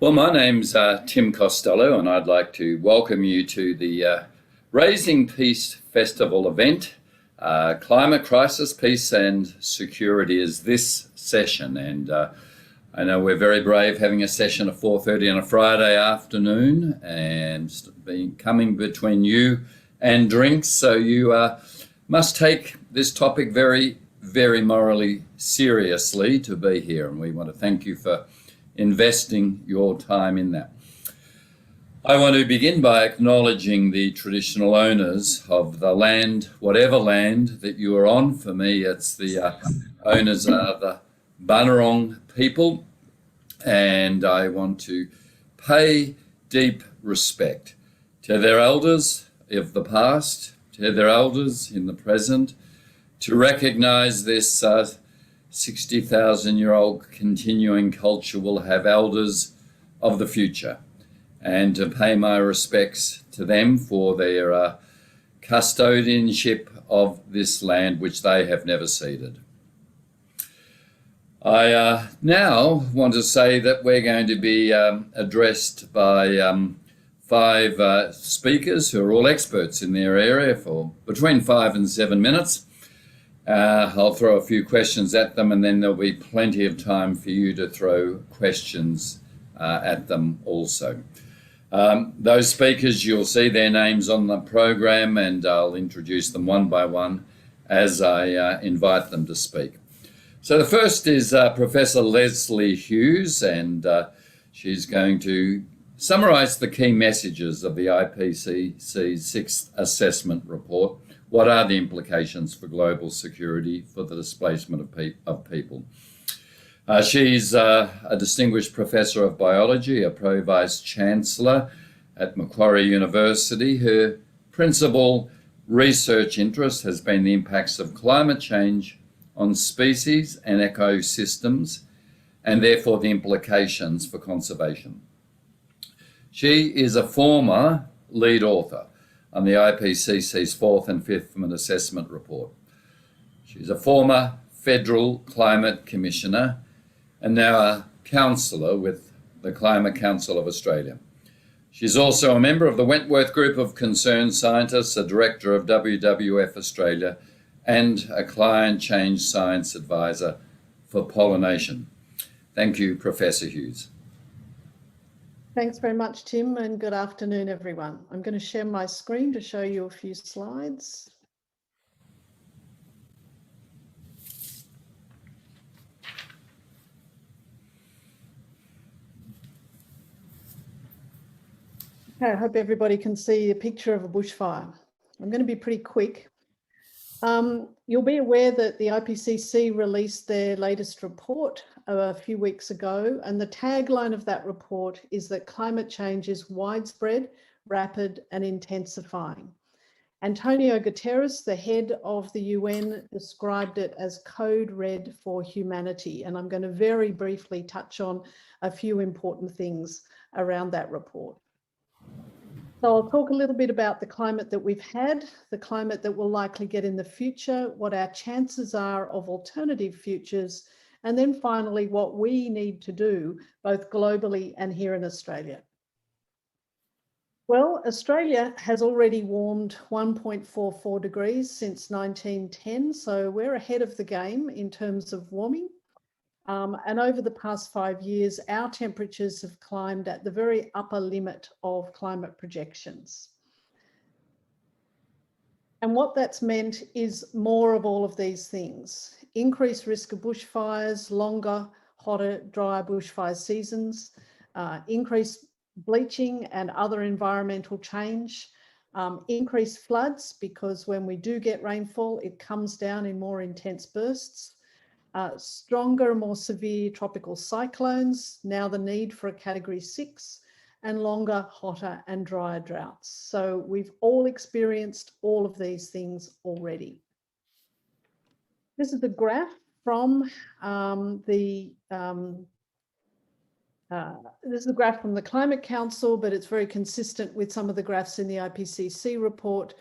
Well, my name's Tim Costello, and I'd like to welcome you to the Raising Peace Festival event. Climate Crisis, Peace and Security is this session, and I know we're very brave having a session at 4:30 on a Friday afternoon and coming between you and drinks, so you must take this topic very, very morally seriously to be here, and we want to thank you for investing your time in that. I want to begin by acknowledging the traditional owners of the land, whatever land that you are on. For me, it's the owners are the Bunurong people, and I want to pay deep respect to their elders of the past, to their elders in the present, to recognise this 60,000-year-old continuing culture will have elders of the future, and to pay my respects to them for their custodianship of this land which they have never ceded. I now want to say that we're going to be addressed by five speakers who are all experts in their area for between 5 and 7 minutes. I'll throw a few questions at them, and then there'll be plenty of time for you to throw questions at them also. Those speakers, you'll see their names on the program, and I'll introduce them one by one as I invite them to speak. So the first is Professor Lesley Hughes, and she's going to summarise the key messages of the IPCC's sixth assessment report. What are the implications for global security for the displacement of people? She's a distinguished professor of biology, a Pro Vice-Chancellor at Macquarie University. Her principal research interest has been the impacts of climate change on species and ecosystems, and therefore the implications for conservation. She is a former lead author on the IPCC's fourth and fifth assessment report. She's a former federal climate commissioner and now a councillor with the Climate Council of Australia. She's also a member of the Wentworth Group of Concerned Scientists, a director of WWF Australia, and a climate change science advisor for pollination. Thank you, Professor Hughes. Thanks very much, Tim, and good afternoon, everyone. I'm going to share my screen to show you a few slides. Okay, I hope everybody can see a picture of a bushfire. I'm going to be pretty quick. You'll be aware that the IPCC released their latest report a few weeks ago, and the tagline of that report is that climate change is widespread, rapid, and intensifying. Antonio Guterres, the head of the UN, described it as code red for humanity, and I'm going to very briefly touch on a few important things around that report. So I'll talk a little bit about the climate that we've had, the climate that we'll likely get in the future, what our chances are of alternative futures, and then finally what we need to do both globally and here in Australia. Well, Australia has already warmed 1.44 degrees since 1910, so we're ahead of the game in terms of warming. And over the past 5 years, our temperatures have climbed at the very upper limit of climate projections. And what that's meant is more of all of these things: increased risk of bushfires, longer, hotter, drier bushfire seasons, increased bleaching and other environmental change, increased floods, because when we do get rainfall, it comes down in more intense bursts. Stronger, more severe tropical cyclones, now the need for a Category 6, and longer, hotter and drier droughts. So we've all experienced all of these things already. This is the graph from the Climate Council, but it's very consistent with some of the graphs in the IPCC report,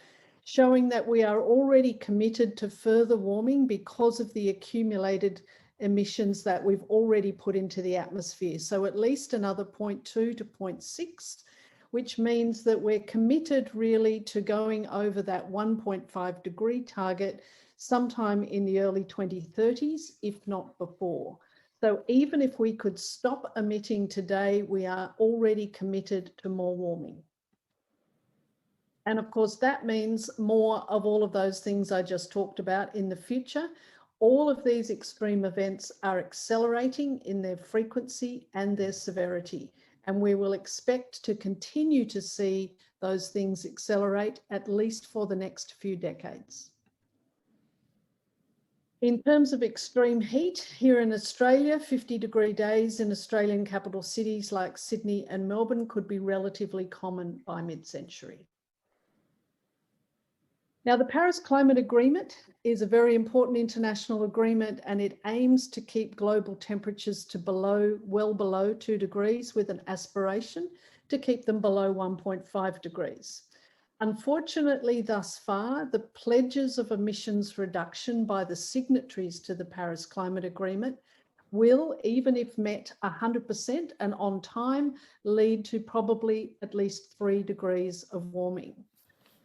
showing that we are already committed to further warming because of the accumulated emissions that we've already put into the atmosphere. So at least another 0.2 to 0.6, which means that we're committed really to going over that 1.5 degree target sometime in the early 2030s, if not before. So even if we could stop emitting today, we are already committed to more warming. And of course, that means more of all of those things I just talked about in the future. All of these extreme events are accelerating in their frequency and their severity. And we will expect to continue to see those things accelerate at least for the next few decades. In terms of extreme heat, here in Australia, 50-degree days in Australian capital cities like Sydney and Melbourne could be relatively common by mid-century. Now, the Paris Climate Agreement is a very important international agreement, and it aims to keep global temperatures to well below 2 degrees with an aspiration to keep them below 1.5 degrees. Unfortunately, thus far, the pledges of emissions reduction by the signatories to the Paris Climate Agreement will, even if met 100% and on time, lead to probably at least 3 degrees of warming.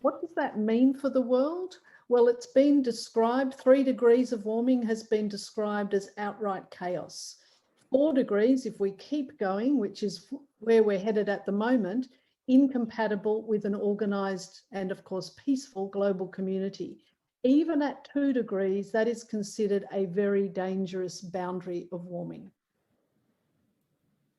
What does that mean for the world? Well, it's been described, 3 degrees of warming has been described as outright chaos. 4 degrees, if we keep going, which is where we're headed at the moment, incompatible with an organised and, of course, peaceful global community. Even at 2 degrees, that is considered a very dangerous boundary of warming.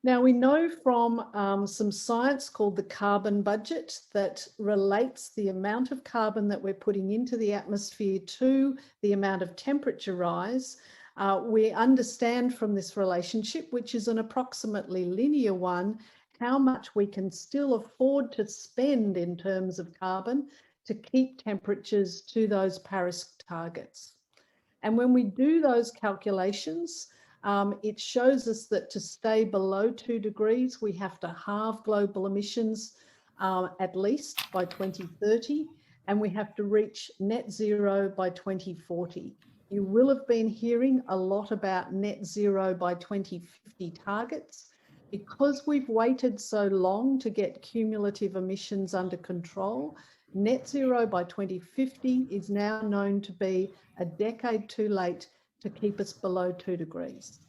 Now, we know from some science called the carbon budget that relates the amount of carbon that we're putting into the atmosphere to the amount of temperature rise. We understand from this relationship, which is an approximately linear one, how much we can still afford to spend in terms of carbon to keep temperatures to those Paris targets. And when we do those calculations, it shows us that to stay below 2 degrees, we have to halve global emissions at least by 2030, and we have to reach net zero by 2040. You will have been hearing a lot about net zero by 2050 targets. Because we've waited so long to get cumulative emissions under control, net zero by 2050 is now known to be a decade too late to keep us below 2 degrees.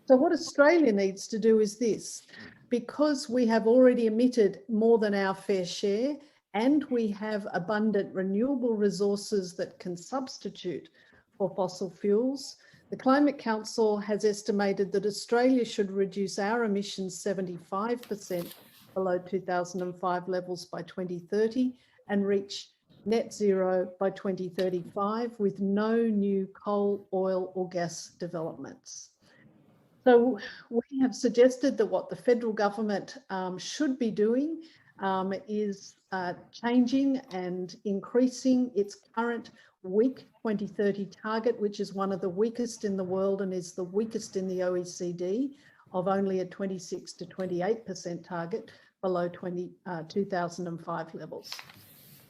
So what Australia needs to do is this: because we have already emitted more than our fair share and we have abundant renewable resources that can substitute for fossil fuels, the Climate Council has estimated that Australia should reduce our emissions 75% below 2005 levels by 2030 and reach net zero by 2035 with no new coal, oil or gas developments. So we have suggested that what the federal government should be doing is changing and increasing its current weak 2030 target, which is one of the weakest in the world and is the weakest in the OECD, of only a 26 to 28% target below 2005 levels.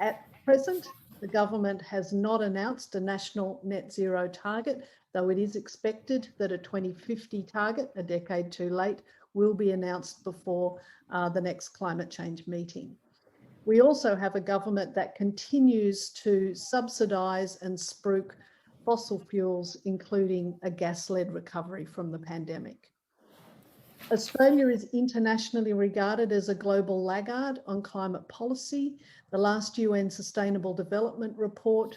At present, the government has not announced a national net zero target, though it is expected that a 2050 target, a decade too late, will be announced before the next climate change meeting. We also have a government that continues to subsidise and spruik fossil fuels, including a gas-led recovery from the pandemic. Australia is internationally regarded as a global laggard on climate policy. The last UN Sustainable Development Report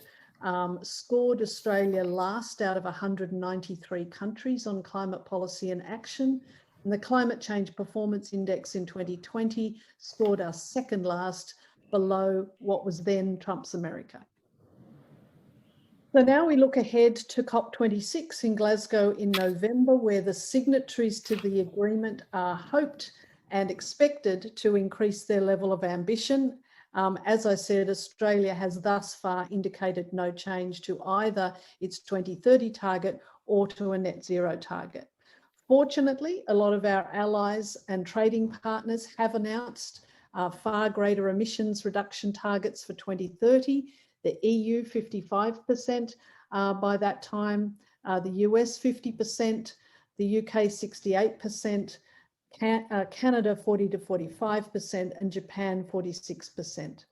scored Australia last out of 193 countries on climate policy and action. And the Climate Change Performance Index in 2020 scored us second last, below what was then Trump's America. So now we look ahead to COP26 in Glasgow in November, where the signatories to the agreement are hoped and expected to increase their level of ambition. As I said, Australia has thus far indicated no change to either its 2030 target or to a net zero target. Fortunately, a lot of our allies and trading partners have announced far greater emissions reduction targets for 2030. The EU 55% by that time, the US 50%, the UK 68%, Canada 40 to 45%, and Japan 46%.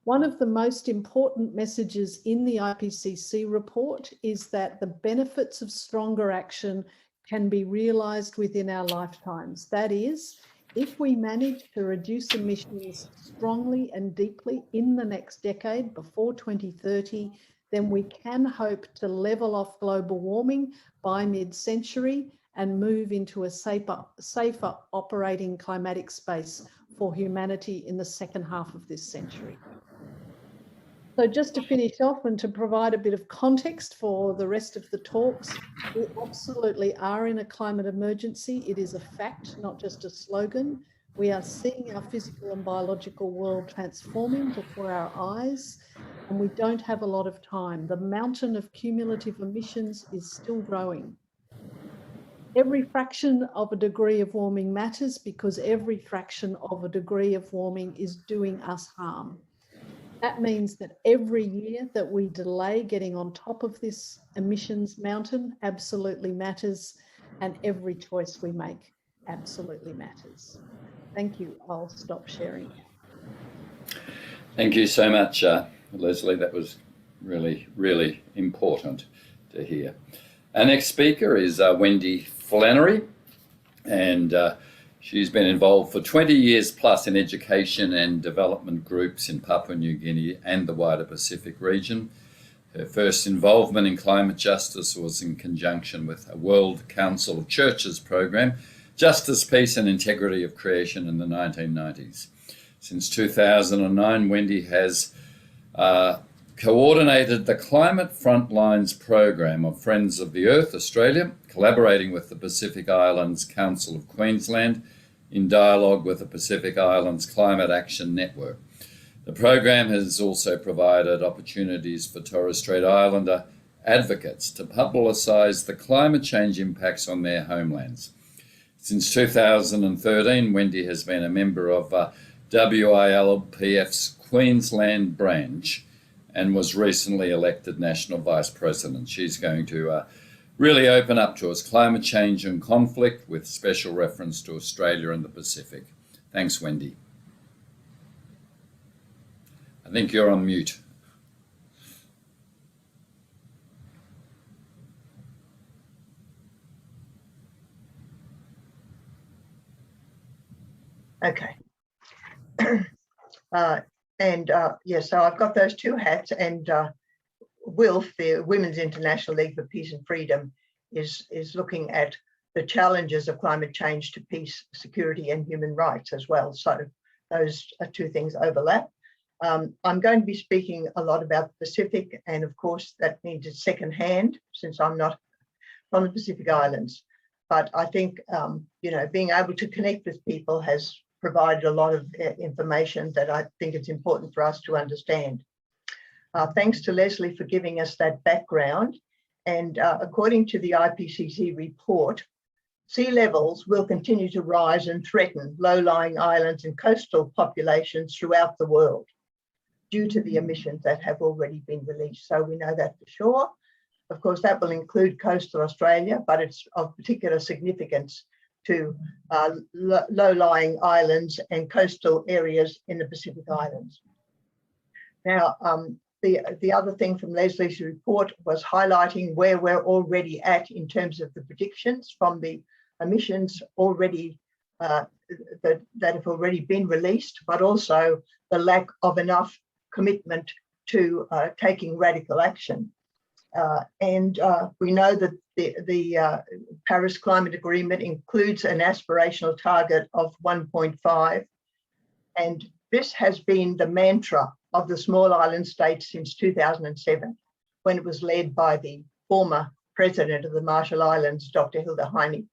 One of the most important messages in the IPCC report is that the benefits of stronger action can be realised within our lifetimes. That is, if we manage to reduce emissions strongly and deeply in the next decade, before 2030, then we can hope to level off global warming by mid-century and move into a safer operating climatic space for humanity in the second half of this century. So just to finish off and to provide a bit of context for the rest of the talks, we absolutely are in a climate emergency. It is a fact, not just a slogan. We are seeing our physical and biological world transforming before our eyes, and we don't have a lot of time. The mountain of cumulative emissions is still growing. Every fraction of a degree of warming matters because every fraction of a degree of warming is doing us harm. That means that every year that we delay getting on top of this emissions mountain absolutely matters, and every choice we make absolutely matters. Thank you. I'll stop sharing. Thank you so much, Lesley. That was really, really important to hear. Our next speaker is Wendy Flannery, and she's been involved for 20 years plus in education and development groups in Papua New Guinea and the wider Pacific region. Her first involvement in climate justice was in conjunction with a World Council of Churches program, Justice, Peace and Integrity of Creation in the 1990s. Since 2009, Wendy has coordinated the Climate Frontlines program of Friends of the Earth Australia, collaborating with the Pacific Islands Council of Queensland in dialogue with the Pacific Islands Climate Action Network. The program has also provided opportunities for Torres Strait Islander advocates to publicise the climate change impacts on their homelands. Since 2013, Wendy has been a member of WILPF's Queensland branch and was recently elected National Vice President. She's going to really open up to us climate change and conflict with special reference to Australia and the Pacific. Thanks, Wendy. I think you're on mute. Okay. Yes, so I've got those two hats, and WILF, the Women's International League for Peace and Freedom, is looking at the challenges of climate change to peace, security and human rights as well. So those two things overlap. I'm going to be speaking a lot about the Pacific, and of course that means it's secondhand since I'm not from the Pacific Islands. But I think, being able to connect with people has provided a lot of information that I think it's important for us to understand. Thanks to Lesley for giving us that background. And according to the IPCC report, sea levels will continue to rise and threaten low-lying islands and coastal populations throughout the world due to the emissions that have already been released. So we know that for sure. Of course, that will include coastal Australia, but it's of particular significance to low-lying islands and coastal areas in the Pacific Islands. Now, the other thing from Lesley's report was highlighting where we're already at in terms of the predictions from the emissions already that have already been released, but also the lack of enough commitment to taking radical action. We know that the Paris Climate Agreement includes an aspirational target of 1.5, and this has been the mantra of the small island states since 2007, when it was led by the former president of the Marshall Islands, Dr. Hilda Heine.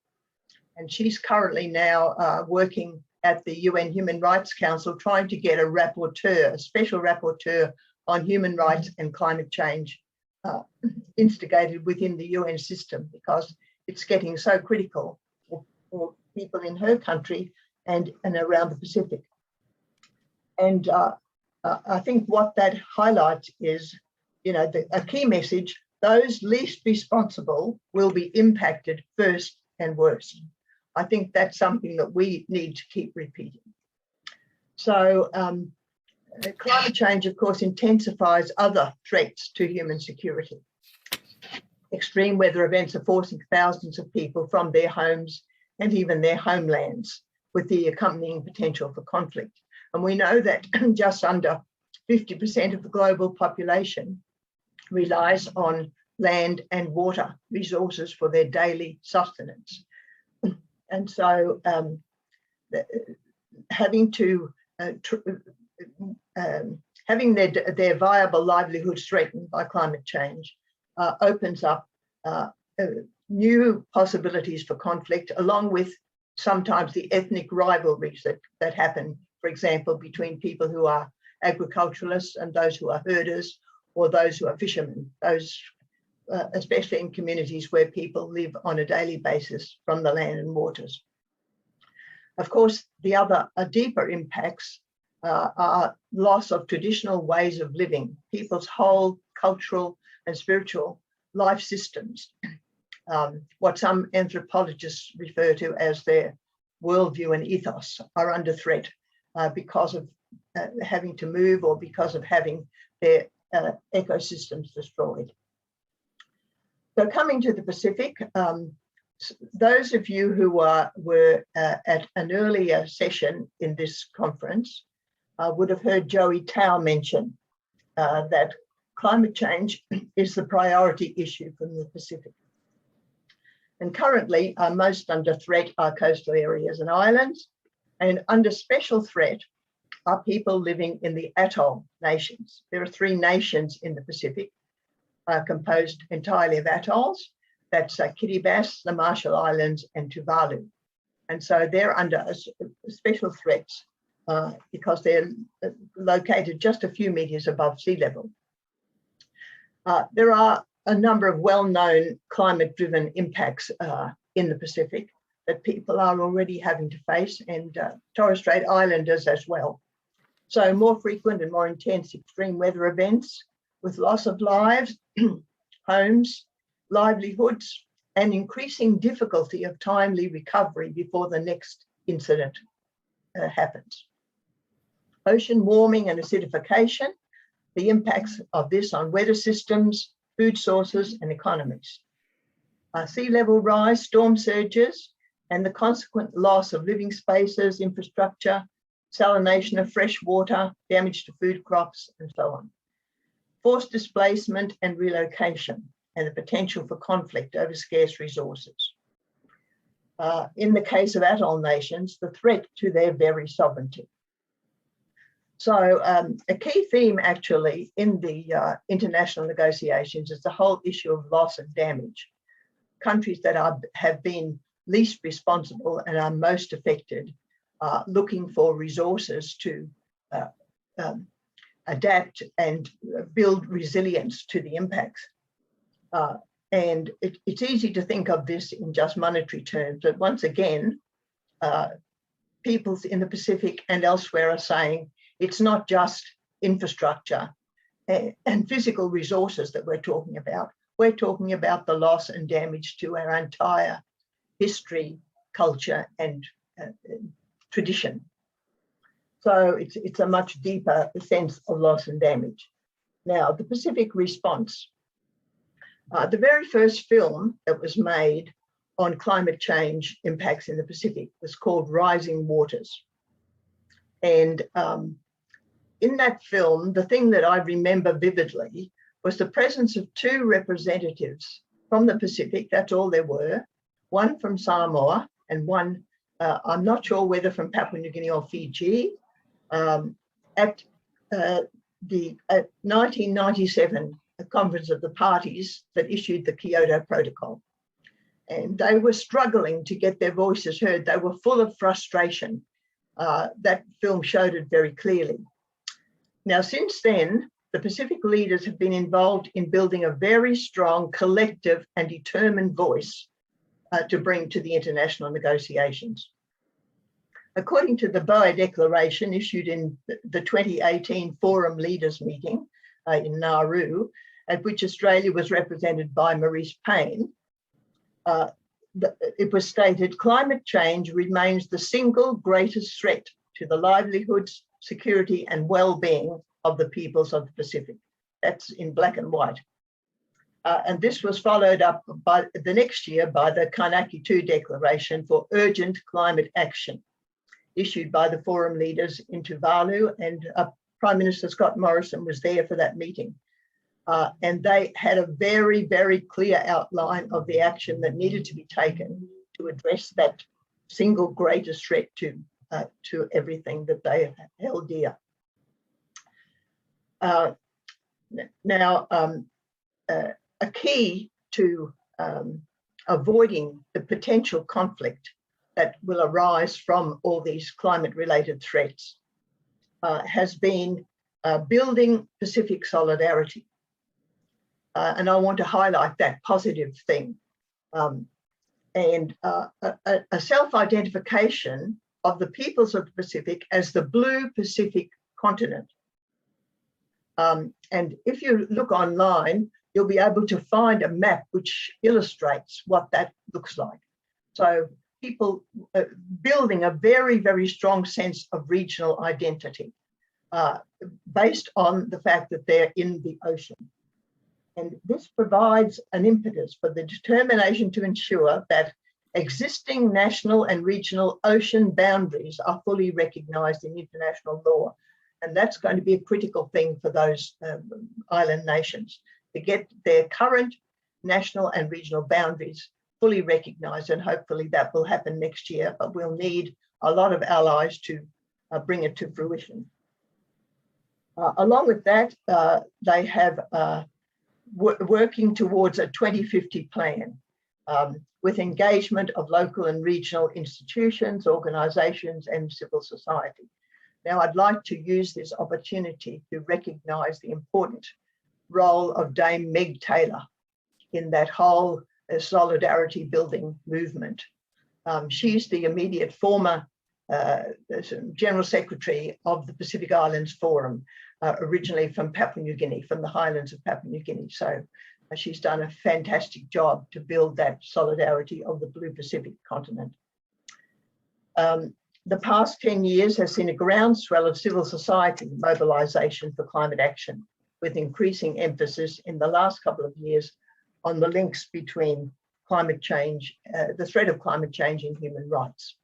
And she's currently now working at the UN Human Rights Council, trying to get a rapporteur, a special rapporteur on human rights and climate change instigated within the UN system, because it's getting so critical for people in her country and around the Pacific. And I think what that highlights is, a key message: those least responsible will be impacted first and worst. I think that's something that we need to keep repeating. So climate change, of course, intensifies other threats to human security. Extreme weather events are forcing thousands of people from their homes and even their homelands, with the accompanying potential for conflict. And we know that just under 50% of the global population relies on land and water resources for their daily sustenance. And so having their viable livelihoods threatened by climate change opens up new possibilities for conflict, along with sometimes the ethnic rivalries that happen, for example, between people who are agriculturalists and those who are herders, or those who are fishermen, those especially in communities where people live on a daily basis from the land and waters. Of course, the other deeper impacts are loss of traditional ways of living, people's whole cultural and spiritual life systems, what some anthropologists refer to as their worldview and ethos, are under threat because of having to move or because of having their ecosystems destroyed. So coming to the Pacific, those of you who were at an earlier session in this conference would have heard Joey Tao mention that climate change is the priority issue from the Pacific. And currently, most under threat are coastal areas and islands, and under special threat are people living in the atoll nations. There are 3 nations in the Pacific composed entirely of atolls. That's Kiribati, the Marshall Islands, and Tuvalu. And so they're under special threats because they're located just a few meters above sea level. There are a number of well-known climate-driven impacts in the Pacific that people are already having to face, and Torres Strait Islanders as well. So more frequent and more intense extreme weather events with loss of lives, homes, livelihoods, and increasing difficulty of timely recovery before the next incident happens. Ocean warming and acidification, the impacts of this on weather systems, food sources, and economies. Sea level rise, storm surges, and the consequent loss of living spaces, infrastructure, salination of fresh water, damage to food crops, and so on. Forced displacement and relocation, and the potential for conflict over scarce resources. In the case of atoll nations, the threat to their very sovereignty. So a key theme actually in the international negotiations is the whole issue of loss and damage. Countries that have been least responsible and are most affected are looking for resources to adapt and build resilience to the impacts. And it's easy to think of this in just monetary terms, but once again, peoples in the Pacific and elsewhere are saying it's not just infrastructure and physical resources that we're talking about. We're talking about the loss and damage to our entire history, culture, and tradition. So it's a much deeper sense of loss and damage. Now, the Pacific response. The very first film that was made on climate change impacts in the Pacific was called Rising Waters. And in that film, the thing that I remember vividly was the presence of 2 representatives from the Pacific, that's all there were, one from Samoa and one, I'm not sure whether from Papua New Guinea or Fiji, at the 1997 Conference of the Parties that issued the Kyoto Protocol. And they were struggling to get their voices heard. They were full of frustration. That film showed it very clearly. Now, since then, the Pacific leaders have been involved in building a very strong collective and determined voice to bring to the international negotiations. According to the Boe Declaration issued in the 2018 Forum Leaders meeting in Nauru, at which Australia was represented by Maurice Payne, it was stated, climate change remains the single greatest threat to the livelihoods, security and well-being of the peoples of the Pacific. That's in black and white. And this was followed up by the next year by the Kainaki II Declaration for Urgent Climate Action, issued by the Forum leaders in Tuvalu, and Prime Minister Scott Morrison was there for that meeting. And they had a very, very clear outline of the action that needed to be taken to address that single greatest threat to everything that they held dear. Now, a key to avoiding the potential conflict that will arise from all these climate-related threats has been building Pacific solidarity. And I want to highlight that positive thing. And a self-identification of the peoples of the Pacific as the blue Pacific continent. And if you look online, you'll be able to find a map which illustrates what that looks like. So people building a very, very strong sense of regional identity based on the fact that they're in the ocean. And this provides an impetus for the determination to ensure that existing national and regional ocean boundaries are fully recognised in international law. And that's going to be a critical thing for those island nations, to get their current national and regional boundaries fully recognised. And hopefully that will happen next year, but we'll need a lot of allies to bring it to fruition. Along with that, they have working towards a 2050 plan with engagement of local and regional institutions, organisations and civil society. Now, I'd like to use this opportunity to recognise the important role of Dame Meg Taylor in that whole solidarity building movement. She's the immediate former General Secretary of the Pacific Islands Forum, originally from Papua New Guinea, from the highlands of Papua New Guinea. So she's done a fantastic job to build that solidarity of the Blue Pacific continent. The past 10 years has seen a groundswell of civil society mobilisation for climate action, with increasing emphasis in the last couple of years on the links between climate change, the threat of climate change and human rights.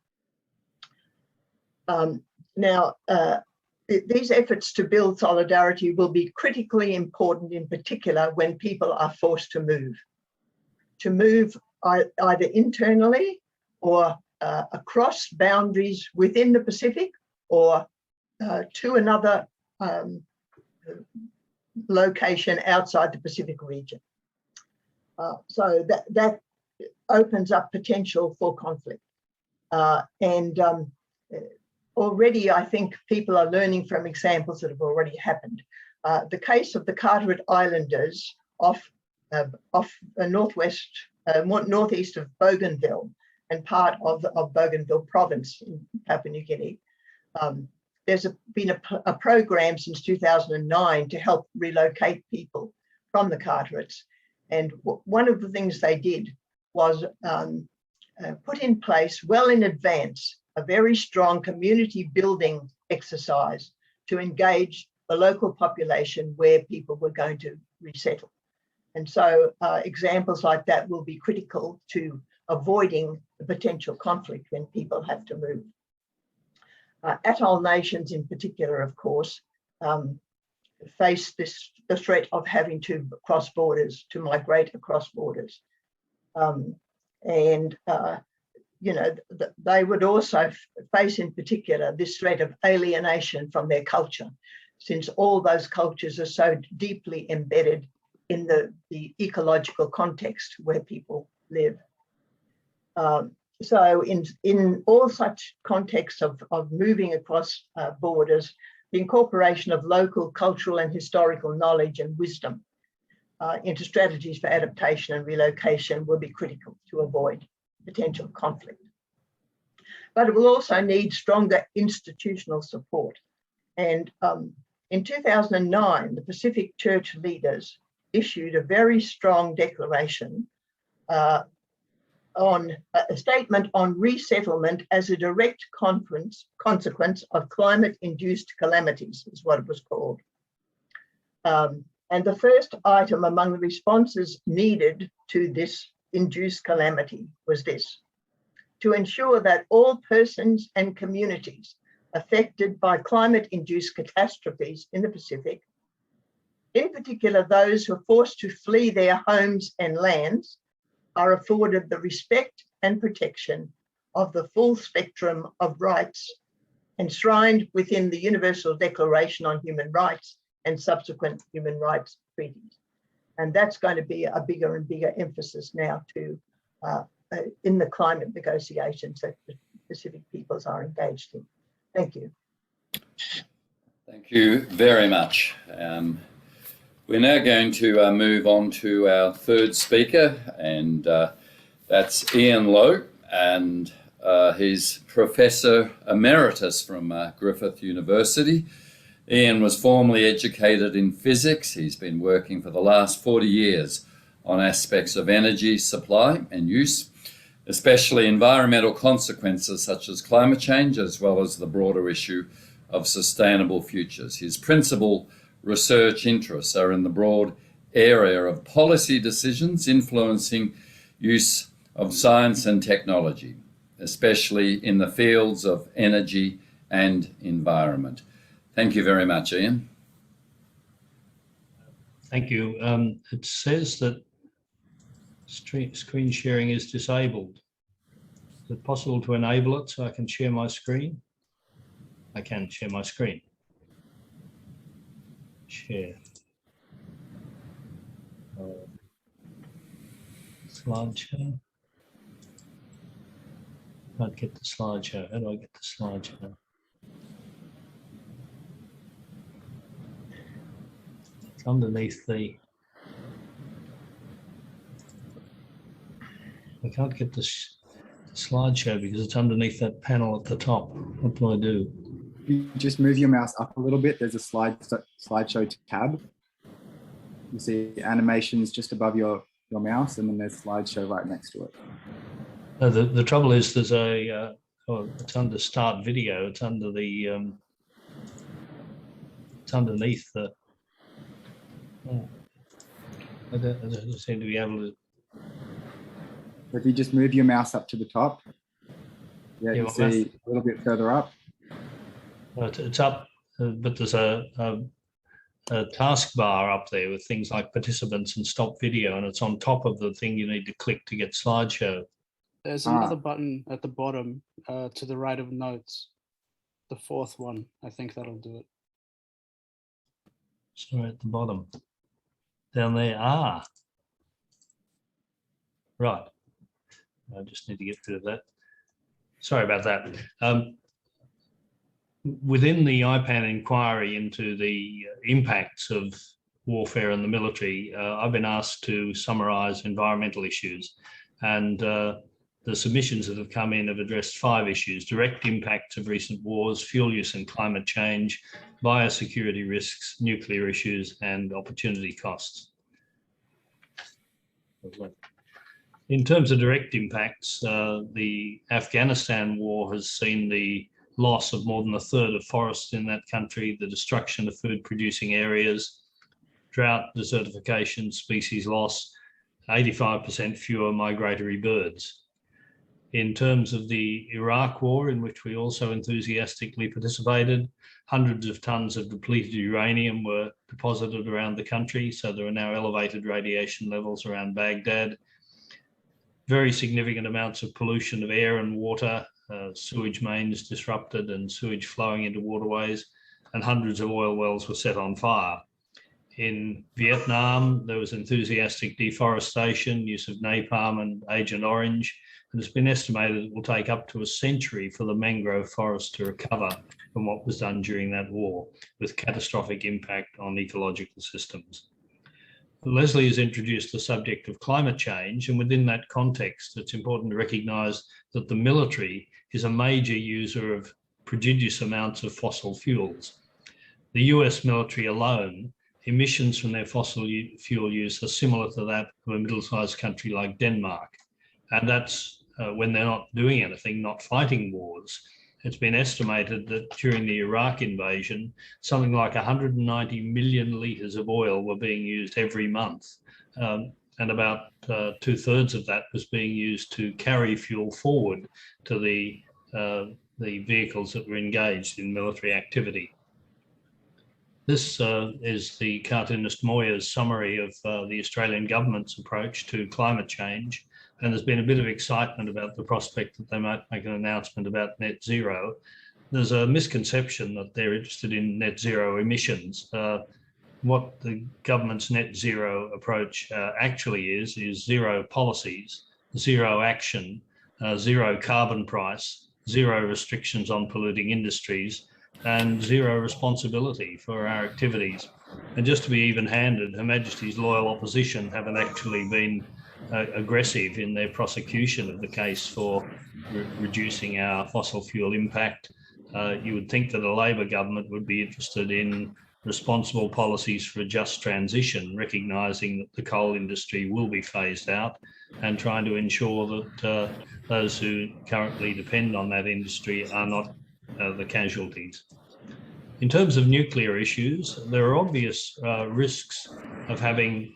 These efforts to build solidarity will be critically important, in particular when people are forced to move either internally or across boundaries within the Pacific, or to another location outside the Pacific region. So that opens up potential for conflict. Already, I think people are learning from examples that have already happened. The case of the Carteret Islanders off northeast of Bougainville and part of Bougainville province in Papua New Guinea. There's been a program since 2009 to help relocate people from the Carterets. And one of the things they did was put in place well in advance a very strong community building exercise to engage the local population where people were going to resettle. And so examples like that will be critical to avoiding the potential conflict when people have to move. Atoll nations in particular, of course, face the threat of having to cross borders, to migrate across borders. You know, they would also face in particular this threat of alienation from their culture, since all those cultures are so deeply embedded in the ecological context where people live. So in all such contexts of moving across borders, the incorporation of local cultural and historical knowledge and wisdom into strategies for adaptation and relocation will be critical to avoid potential conflict. But it will also need stronger institutional support. And in 2009, the Pacific Church leaders issued a very strong declaration on a statement on resettlement as a direct consequence of climate-induced calamities, is what it was called. And the first item among the responses needed to this induced calamity was this: to ensure that all persons and communities affected by climate-induced catastrophes in the Pacific, in particular those who are forced to flee their homes and lands, are afforded the respect and protection of the full spectrum of rights enshrined within the Universal Declaration on Human Rights and subsequent human rights treaties. And that's going to be a bigger and bigger emphasis now to in the climate negotiations that the Pacific peoples are engaged in. Thank you. Thank you very much. We're now going to move on to our third speaker, and that's Ian Lowe, and he's Professor Emeritus from Griffith University. Ian was formerly educated in physics. He's been working for the last 40 years on aspects of energy supply and use, especially environmental consequences such as climate change, as well as the broader issue of sustainable futures. His principal research interests are in the broad area of policy decisions influencing use of science and technology, especially in the fields of energy and environment. Thank you very much, Ian. Thank you. It says that screen sharing is disabled. Is it possible to enable it so I can share my screen? I can share my screen. Share. Slideshow. Can't get the slideshow. How do I get the slideshow? It's underneath the. I can't get the slideshow because it's underneath that panel at the top. What do I do? You just move your mouse up a little bit. There's a slideshow tab. You see animations just above your mouse, and then there's slideshow right next to it. The trouble is there's a it's under start video. It's under the it's underneath the. I don't seem to be able to. If you just move your mouse up to the top, you see a little bit further up. It's up, but there's a taskbar up there with things like participants and stop video, and it's on top of the thing you need to click to get slideshow. There's another button at the bottom to the right of notes. The fourth one. I think that'll do it. Sorry, at the bottom. Down there. Ah. Right. I just need to get rid of that. Sorry about that. Within the IPAN inquiry into the impacts of warfare and the military, I've been asked to summarise environmental issues, and the submissions that have come in have addressed 5 issues: direct impacts of recent wars, fuel use and climate change, biosecurity risks, nuclear issues, and opportunity costs. In terms of direct impacts, the Afghanistan war has seen the loss of more than 1/3 of forests in that country, the destruction of food-producing areas, drought, desertification, species loss, 85% fewer migratory birds. In terms of the Iraq war, in which we also enthusiastically participated, hundreds of tons of depleted uranium were deposited around the country, so there are now elevated radiation levels around Baghdad. Very significant amounts of pollution of air and water, sewage mains disrupted and sewage flowing into waterways, and hundreds of oil wells were set on fire. In Vietnam, there was enthusiastic deforestation, use of napalm and Agent Orange, and it's been estimated it will take up to a century for the mangrove forest to recover from what was done during that war, with catastrophic impact on ecological systems. Lesley has introduced the subject of climate change, and within that context, it's important to recognise that the military is a major user of prodigious amounts of fossil fuels. The US military alone emissions from their fossil fuel use are similar to that of a middle-sized country like Denmark. And that's when they're not doing anything, not fighting wars. It's been estimated that during the Iraq invasion, something like 190 million litres of oil were being used every month. And about 2/3 of that was being used to carry fuel forward to the vehicles that were engaged in military activity. This is the cartoonist Moyer's summary of the Australian government's approach to climate change. And there's been a bit of excitement about the prospect that they might make an announcement about net zero. There's a misconception that they're interested in net zero emissions. What the government's net zero approach actually is zero policies, zero action, zero carbon price, zero restrictions on polluting industries, and zero responsibility for our activities. And just to be even-handed, Her Majesty's loyal opposition haven't actually been aggressive in their prosecution of the case for reducing our fossil fuel impact. You would think that a Labor government would be interested in responsible policies for a just transition, recognising that the coal industry will be phased out and trying to ensure that those who currently depend on that industry are not the casualties. In terms of nuclear issues, there are obvious risks of having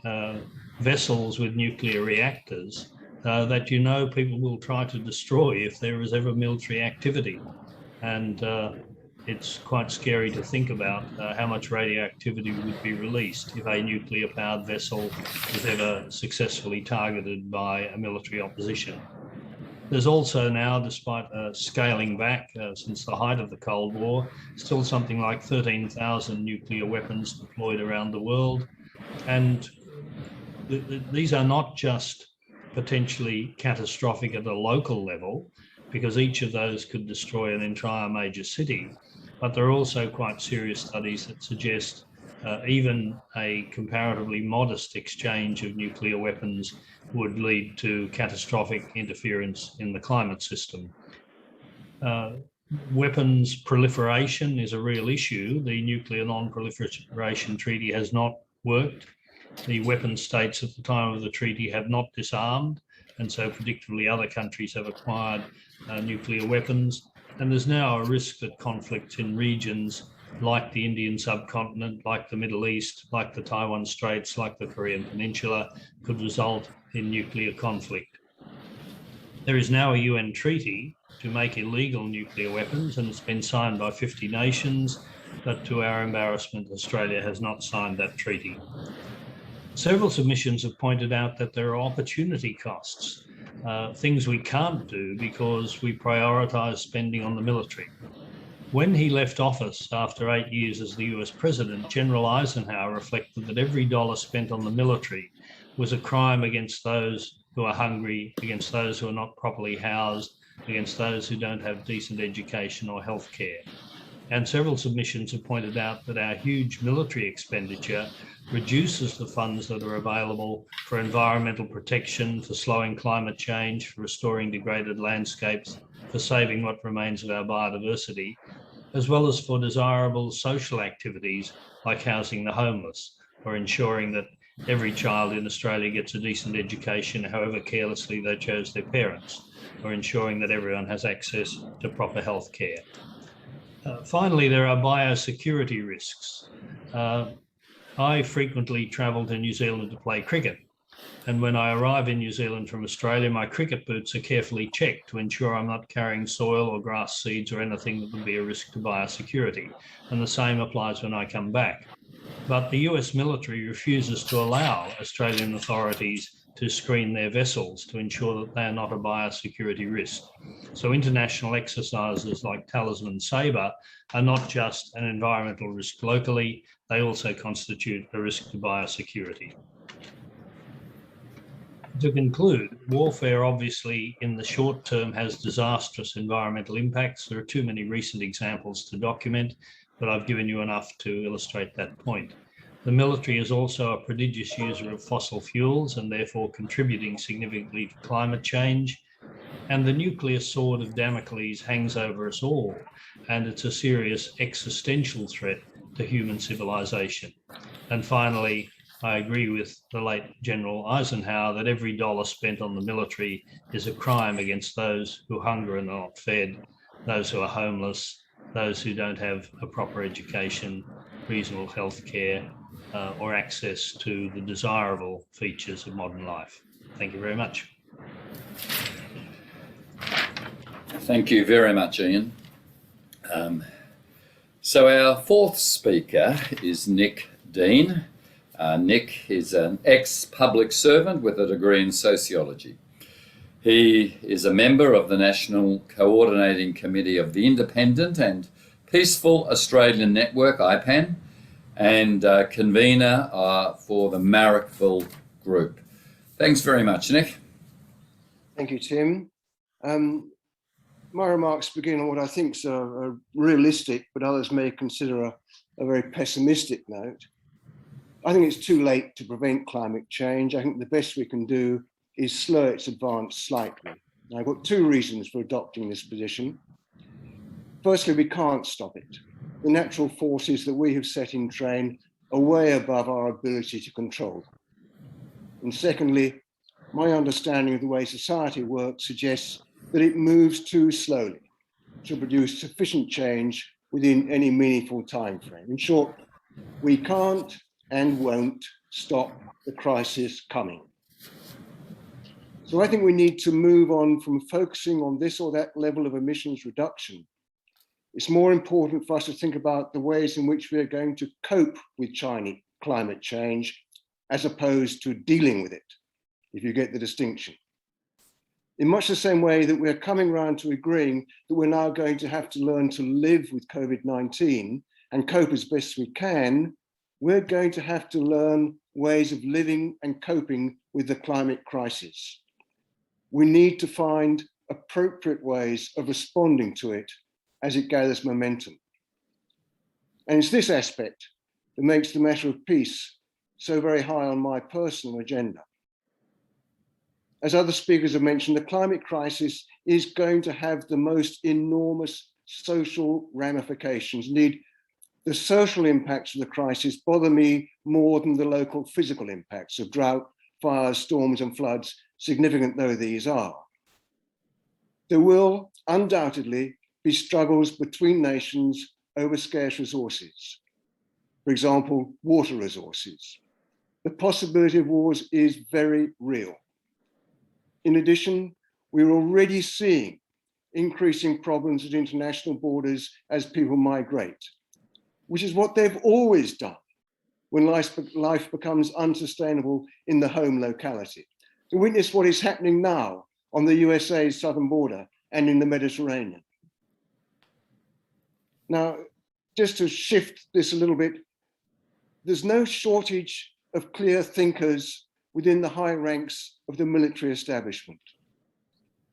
vessels with nuclear reactors that people will try to destroy if there is ever military activity. And it's quite scary to think about how much radioactivity would be released if a nuclear-powered vessel was ever successfully targeted by a military opposition. There's also now, despite scaling back since the height of the Cold War, still something like 13,000 nuclear weapons deployed around the world. And these are not just potentially catastrophic at a local level, because each of those could destroy an entire major city, but there are also quite serious studies that suggest even a comparatively modest exchange of nuclear weapons would lead to catastrophic interference in the climate system. Weapons proliferation is a real issue. The Nuclear Non-Proliferation Treaty has not worked. The weapon states at the time of the treaty have not disarmed, and so predictably other countries have acquired nuclear weapons. And there's now a risk that conflicts in regions like the Indian subcontinent, like the Middle East, like the Taiwan Straits, like the Korean Peninsula, could result in nuclear conflict. There is now a UN treaty to make illegal nuclear weapons, and it's been signed by 50 nations, but to our embarrassment, Australia has not signed that treaty. Several submissions have pointed out that there are opportunity costs, things we can't do because we prioritise spending on the military. When he left office after 8 years as the US president, General Eisenhower reflected that every dollar spent on the military was a crime against those who are hungry, against those who are not properly housed, against those who don't have decent education or health care. And several submissions have pointed out that our huge military expenditure reduces the funds that are available for environmental protection, for slowing climate change, for restoring degraded landscapes, for saving what remains of our biodiversity, as well as for desirable social activities like housing the homeless, or ensuring that every child in Australia gets a decent education, however carelessly they chose their parents, or ensuring that everyone has access to proper health care. Finally, there are biosecurity risks. I frequently travel to New Zealand to play cricket. And when I arrive in New Zealand from Australia, my cricket boots are carefully checked to ensure I'm not carrying soil or grass seeds or anything that would be a risk to biosecurity. And the same applies when I come back. But the US military refuses to allow Australian authorities to screen their vessels to ensure that they are not a biosecurity risk. So international exercises like Talisman Sabre are not just an environmental risk locally, they also constitute a risk to biosecurity. To conclude, warfare obviously in the short term has disastrous environmental impacts. There are too many recent examples to document, but I've given you enough to illustrate that point. The military is also a prodigious user of fossil fuels and therefore contributing significantly to climate change. And the nuclear sword of Damocles hangs over us all, and it's a serious existential threat to human civilization. And finally, I agree with the late General Eisenhower that every dollar spent on the military is a crime against those who hunger and are not fed, those who are homeless, those who don't have a proper education, reasonable health care, or access to the desirable features of modern life. Thank you very much. Thank you very much, Ian. So our fourth speaker is Nick Deane. Nick is an ex-public servant with a degree in sociology. He is a member of the National Coordinating Committee of the Independent and Peaceful Australian Network, IPAN, and convener for the Marrickville group. Thanks very much, Nick. Thank you, Tim. My remarks begin on what I think is a realistic, but others may consider a very pessimistic note. I think it's too late to prevent climate change. I think the best we can do is slow its advance slightly. And I've got two reasons for adopting this position. Firstly, we can't stop it. The natural forces that we have set in train are way above our ability to control them. And secondly, my understanding of the way society works suggests that it moves too slowly to produce sufficient change within any meaningful time frame. In short, we can't and won't stop the crisis coming. So I think we need to move on from focusing on this or that level of emissions reduction. It's more important for us to think about the ways in which we are going to cope with climate change as opposed to dealing with it, if you get the distinction. In much the same way that we're coming around to agreeing that we're now going to have to learn to live with COVID-19 and cope as best we can, we're going to have to learn ways of living and coping with the climate crisis. We need to find appropriate ways of responding to it as it gathers momentum. And it's this aspect that makes the matter of peace so very high on my personal agenda. As other speakers have mentioned, the climate crisis is going to have the most enormous social ramifications. Indeed, the social impacts of the crisis bother me more than the local physical impacts of drought, fires, storms, and floods, significant though these are. There will undoubtedly be struggles between nations over scarce resources. For example, water resources. The possibility of wars is very real. In addition, we're already seeing increasing problems at international borders as people migrate, which is what they've always done when life becomes unsustainable in the home locality. To witness what is happening now on the USA's southern border and in the Mediterranean. Now, just to shift this a little bit, there's no shortage of clear thinkers within the high ranks of the military establishment.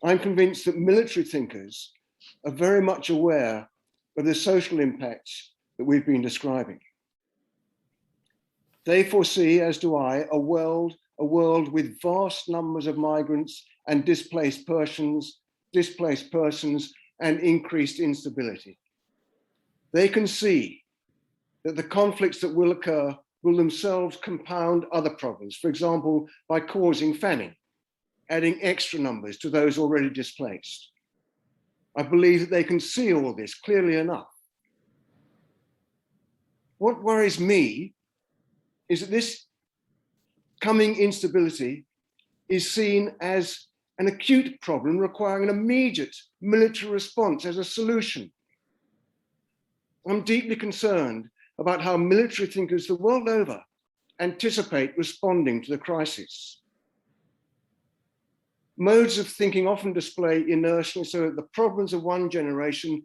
I'm convinced that military thinkers are very much aware of the social impacts that we've been describing. They foresee, as do I, a world with vast numbers of migrants and displaced persons and increased instability. They can see that the conflicts that will occur will themselves compound other problems, for example, by causing famine, adding extra numbers to those already displaced. I believe that they can see all this clearly enough. What worries me is that this coming instability is seen as an acute problem requiring an immediate military response as a solution. I'm deeply concerned about how military thinkers the world over anticipate responding to the crisis. Modes of thinking often display inertia so that the problems of one generation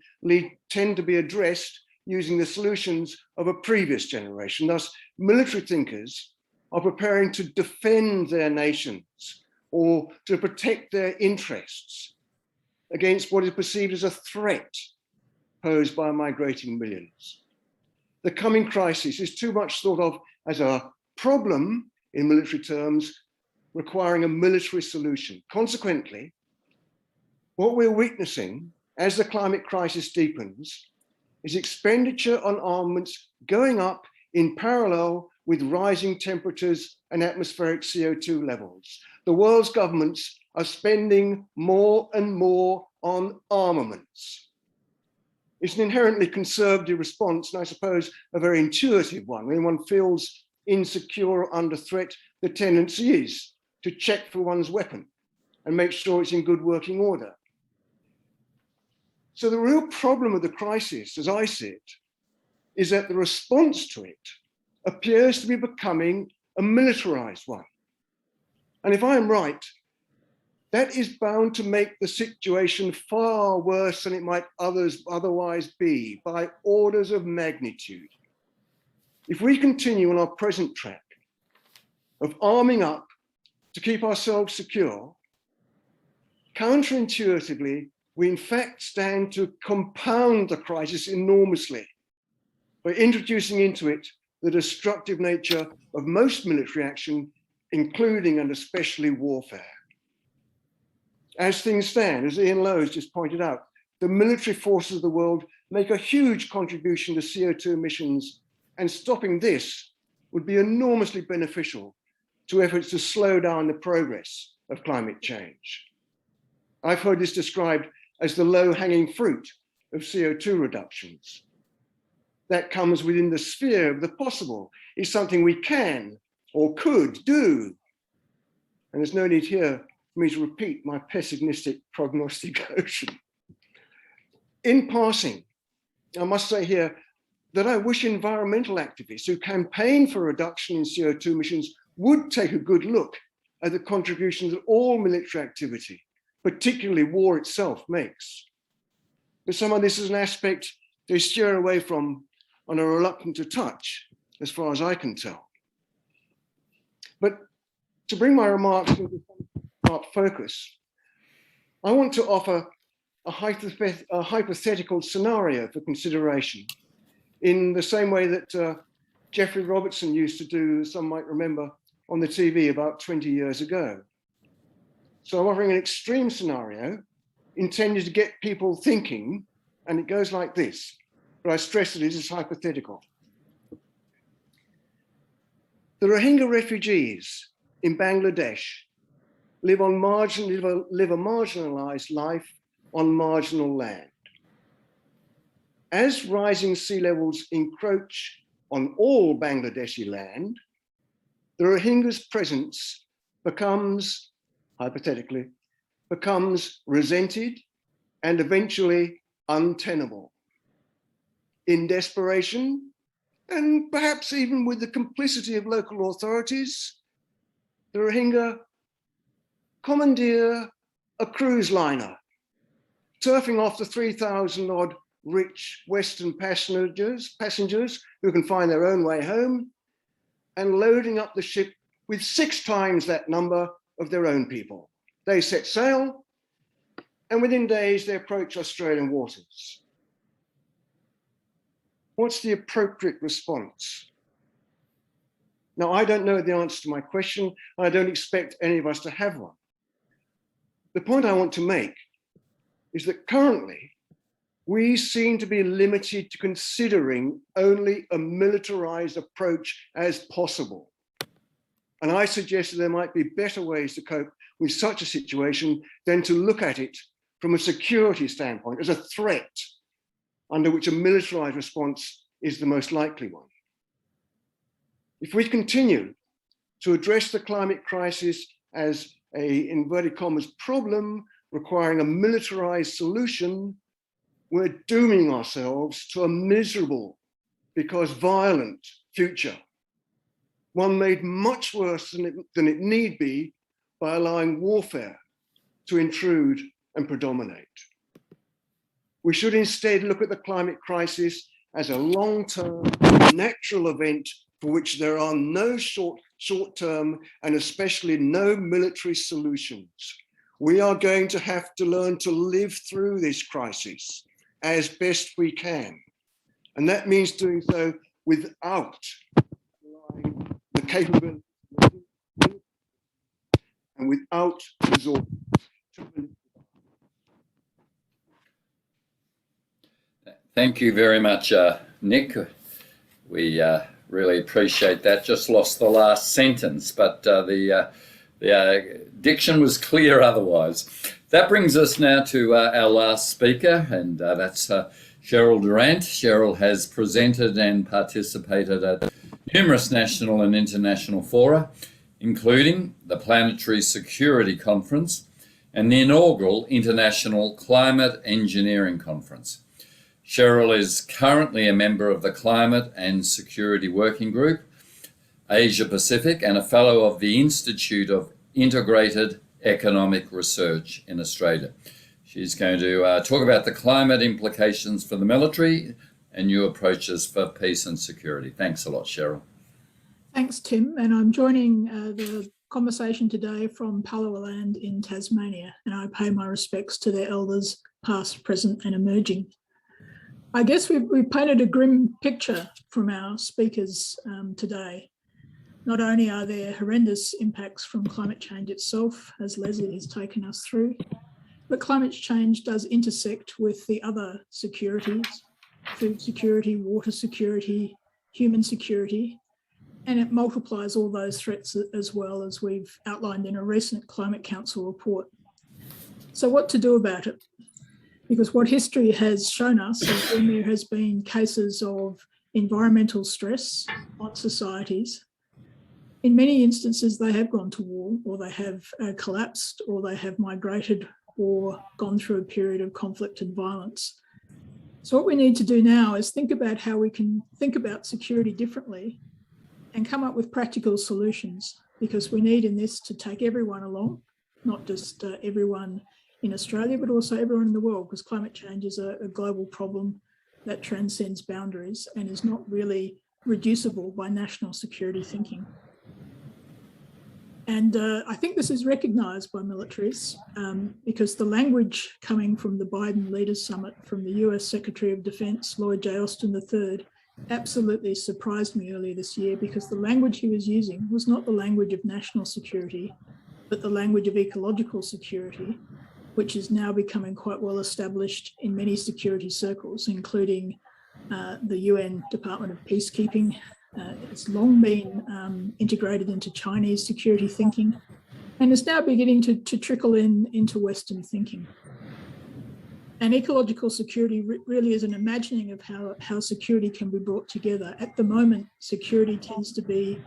tend to be addressed using the solutions of a previous generation. Thus, military thinkers are preparing to defend their nations or to protect their interests against what is perceived as a threat posed by migrating millions. The coming crisis is too much thought of as a problem in military terms, requiring a military solution. Consequently, what we're witnessing as the climate crisis deepens is expenditure on armaments going up in parallel with rising temperatures and atmospheric CO2 levels. The world's governments are spending more and more on armaments. It's an inherently conservative response, and I suppose a very intuitive one. When one feels insecure or under threat, the tendency is to check for one's weapon and make sure it's in good working order. So the real problem of the crisis, as I see it, is that the response to it appears to be becoming a militarized one. And if I am right, that is bound to make the situation far worse than it might otherwise be by orders of magnitude. If we continue on our present track of arming up to keep ourselves secure, counterintuitively, we in fact stand to compound the crisis enormously by introducing into it the destructive nature of most military action, including and especially warfare. As things stand, as Ian Lowe has just pointed out, the military forces of the world make a huge contribution to CO2 emissions, and stopping this would be enormously beneficial to efforts to slow down the progress of climate change. I've heard this described as the low-hanging fruit of CO2 reductions. That comes within the sphere of the possible. It's something we can or could do. And there's no need here for me to repeat my pessimistic prognostication. In passing, I must say here that I wish environmental activists who campaign for a reduction in CO2 emissions would take a good look at the contributions that all military activity, particularly war itself, makes. But some of this is an aspect they steer away from and are reluctant to touch, as far as I can tell. But to bring my remarks into some focus, I want to offer a hypothetical scenario for consideration in the same way that Geoffrey Robertson used to do, some might remember, on the TV about 20 years ago. So I'm offering an extreme scenario intended to get people thinking, and it goes like this, but I stress that it is hypothetical. The Rohingya refugees in Bangladesh live a marginalized life on marginal land. As rising sea levels encroach on all Bangladeshi land, the Rohingya's presence becomes, hypothetically, resented and eventually untenable. In desperation, and perhaps even with the complicity of local authorities, the Rohingya commandeer a cruise liner, surfing off the 3,000 odd rich Western passengers who can find their own way home, and loading up the ship with 6 times that number of their own people. They set sail, and within days they approach Australian waters. What's the appropriate response? Now, I don't know the answer to my question. I don't expect any of us to have one. The point I want to make is that currently we seem to be limited to considering only a militarized approach as possible. And I suggest that there might be better ways to cope with such a situation than to look at it from a security standpoint as a threat under which a militarized response is the most likely one. If we continue to address the climate crisis as a, inverted commas, problem requiring a militarized solution, we're dooming ourselves to a miserable, because violent, future. One made much worse than it need be by allowing warfare to intrude and predominate. We should instead look at the climate crisis as a long-term natural event for which there are no short-term and especially no military solutions. We are going to have to learn to live through this crisis as best we can. And that means doing so without the capability and without resort to military. Thank you very much, Nick. We Really appreciate that. Just lost the last sentence, but the diction was clear otherwise. That brings us now to our last speaker, and that's Sheryl Durant. Cheryl has presented and participated at numerous national and international fora, including the Planetary Security Conference and the inaugural International Climate Engineering Conference. Cheryl is currently a member of the Climate and Security Working Group, Asia Pacific, and a fellow of the Institute of Integrated Economic Research in Australia. She's going to talk about the climate implications for the military and new approaches for peace and security. Thanks a lot, Cheryl. Thanks, Tim. And I'm joining the conversation today from Palawa Land in Tasmania, and I pay my respects to their elders, past, present, and emerging. I guess we've painted a grim picture from our speakers today. Not only are there horrendous impacts from climate change itself, as Lesley has taken us through, but climate change does intersect with the other securities, food security, water security, human security, and it multiplies all those threats as well, as we've outlined in a recent Climate Council report. So what to do about it? Because what history has shown us is when there has been cases of environmental stress on societies, in many instances they have gone to war, or they have collapsed, or they have migrated or gone through a period of conflict and violence. So what we need to do now is think about how we can think about security differently and come up with practical solutions, because we need in this to take everyone along, not just everyone in Australia, but also everyone in the world, because climate change is a global problem that transcends boundaries and is not really reducible by national security thinking. And I think this is recognised by militaries because the language coming from the Biden Leaders Summit from the US Secretary of Defence, Lloyd J. Austin III, absolutely surprised me earlier this year, because the language he was using was not the language of national security, but the language of ecological security, which is now becoming quite well established in many security circles, including the UN Department of Peacekeeping. It's long been integrated into Chinese security thinking, and is now beginning to trickle into Western thinking. And ecological security really is an imagining of how security can be brought together. At the moment, security tends to be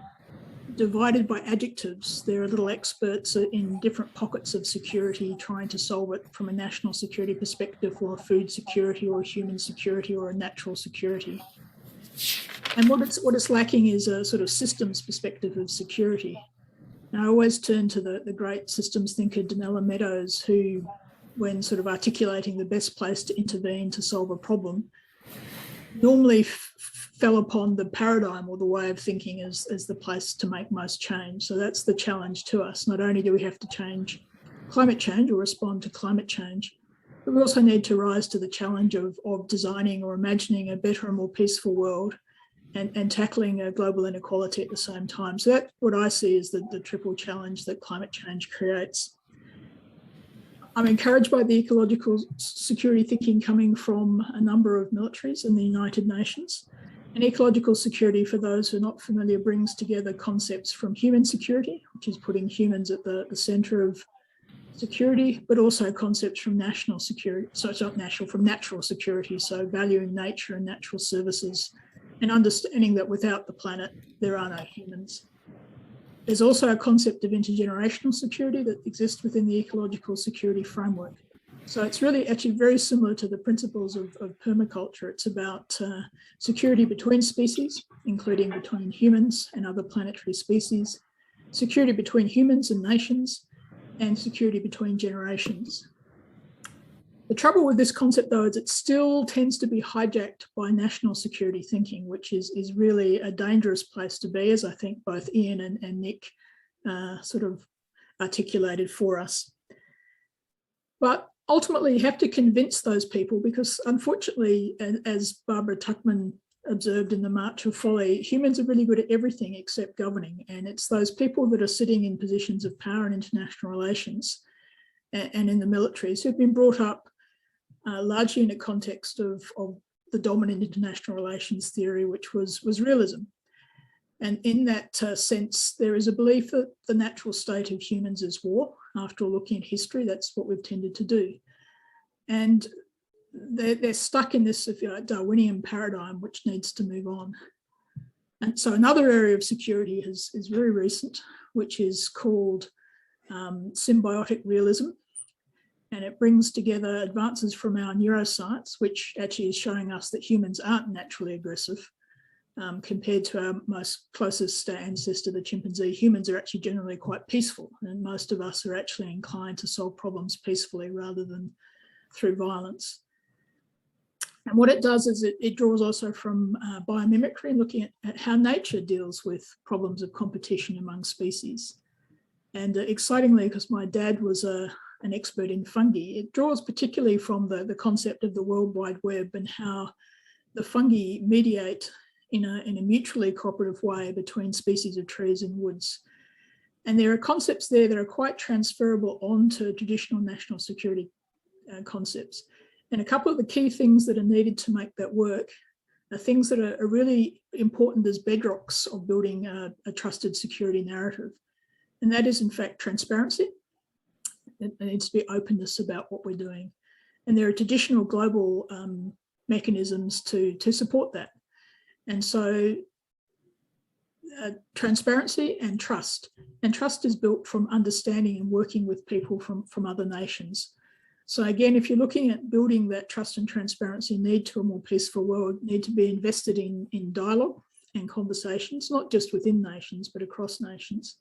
divided by adjectives. There are little experts in different pockets of security trying to solve it from a national security perspective, or a food security, or a human security, or a natural security. And what it's lacking is a sort of systems perspective of security. And I always turn to the great systems thinker Donella Meadows, who, when sort of articulating the best place to intervene to solve a problem, normally fell upon the paradigm or the way of thinking as the place to make most change. So that's the challenge to us. Not only do we have to change climate change or respond to climate change, but we also need to rise to the challenge of designing or imagining a better and more peaceful world, and tackling global inequality at the same time. So that's what I see as the triple challenge that climate change creates. I'm encouraged by the ecological security thinking coming from a number of militaries in the United Nations. And ecological security, for those who are not familiar, brings together concepts from human security, which is putting humans at the centre of security, but also concepts from national security, so it's not national, from natural security, so valuing nature and natural services, and understanding that without the planet, there are no humans. There's also a concept of intergenerational security that exists within the ecological security framework. So it's really actually very similar to the principles of permaculture. It's about security between species, including between humans and other planetary species, security between humans and nations, and security between generations. The trouble with this concept, though, is it still tends to be hijacked by national security thinking, which is really a dangerous place to be, as I think both Ian and Nick sort of articulated for us. But ultimately, you have to convince those people, because unfortunately, as Barbara Tuchman observed in the March of Folly, humans are really good at everything except governing. And it's those people that are sitting in positions of power in international relations and in the militaries who've been brought up largely in a context of the dominant international relations theory, which was realism. And in that sense, there is a belief that the natural state of humans is war. After all, looking at history, that's what we've tended to do. And they're stuck in this, if you like, Darwinian paradigm, which needs to move on. And so another area of security is very recent, which is called symbiotic realism. And it brings together advances from our neuroscience, which actually is showing us that humans aren't naturally aggressive. Compared to our most closest ancestor, the chimpanzee, humans are actually generally quite peaceful, and most of us are actually inclined to solve problems peacefully rather than through violence. And what it does is it draws also from biomimicry, looking at how nature deals with problems of competition among species. And excitingly, because my dad was an expert in fungi, it draws particularly from the concept of the World Wide Web and how the fungi mediate in a mutually cooperative way between species of trees and woods. And there are concepts there that are quite transferable onto traditional national security concepts. And a couple of the key things that are needed to make that work are things that are really important as bedrocks of building a trusted security narrative. And that is, in fact, transparency. There needs to be openness about what we're doing. And there are traditional global mechanisms to support that. And so transparency and trust. And trust is built from understanding and working with people from other nations. So again, if you're looking at building that trust and transparency need to a more peaceful world, need to be invested in dialogue and conversations, not just within nations, but across nations.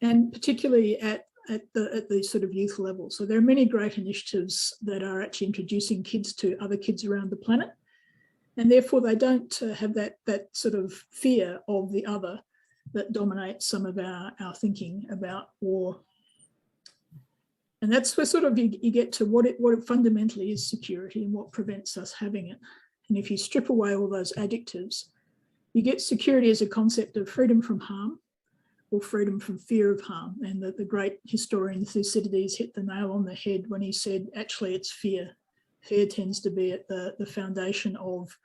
And particularly at the sort of youth level. So there are many great initiatives that are actually introducing kids to other kids around the planet. And therefore they don't have that sort of fear of the other that dominates some of our thinking about war. And that's where sort of you get to what it fundamentally is security and what prevents us having it. And if you strip away all those adjectives, you get security as a concept of freedom from harm or freedom from fear of harm. And the great historian Thucydides hit the nail on the head when he said, actually, it's fear. Fear tends to be at the foundation of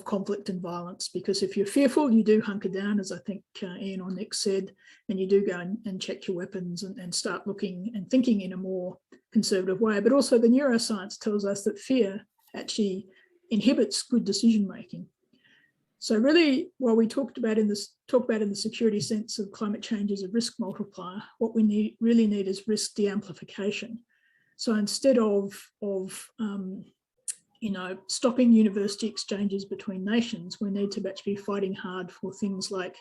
conflict and violence, because if you're fearful, you do hunker down, as I think Ian or Nick said, and you do go and check your weapons and start looking and thinking in a more conservative way. But also the neuroscience tells us that fear actually inhibits good decision making. So really, while we talk about in the security sense of climate change as a risk multiplier, what we really need is risk de-amplification. So instead of stopping university exchanges between nations, we need to actually be fighting hard for things like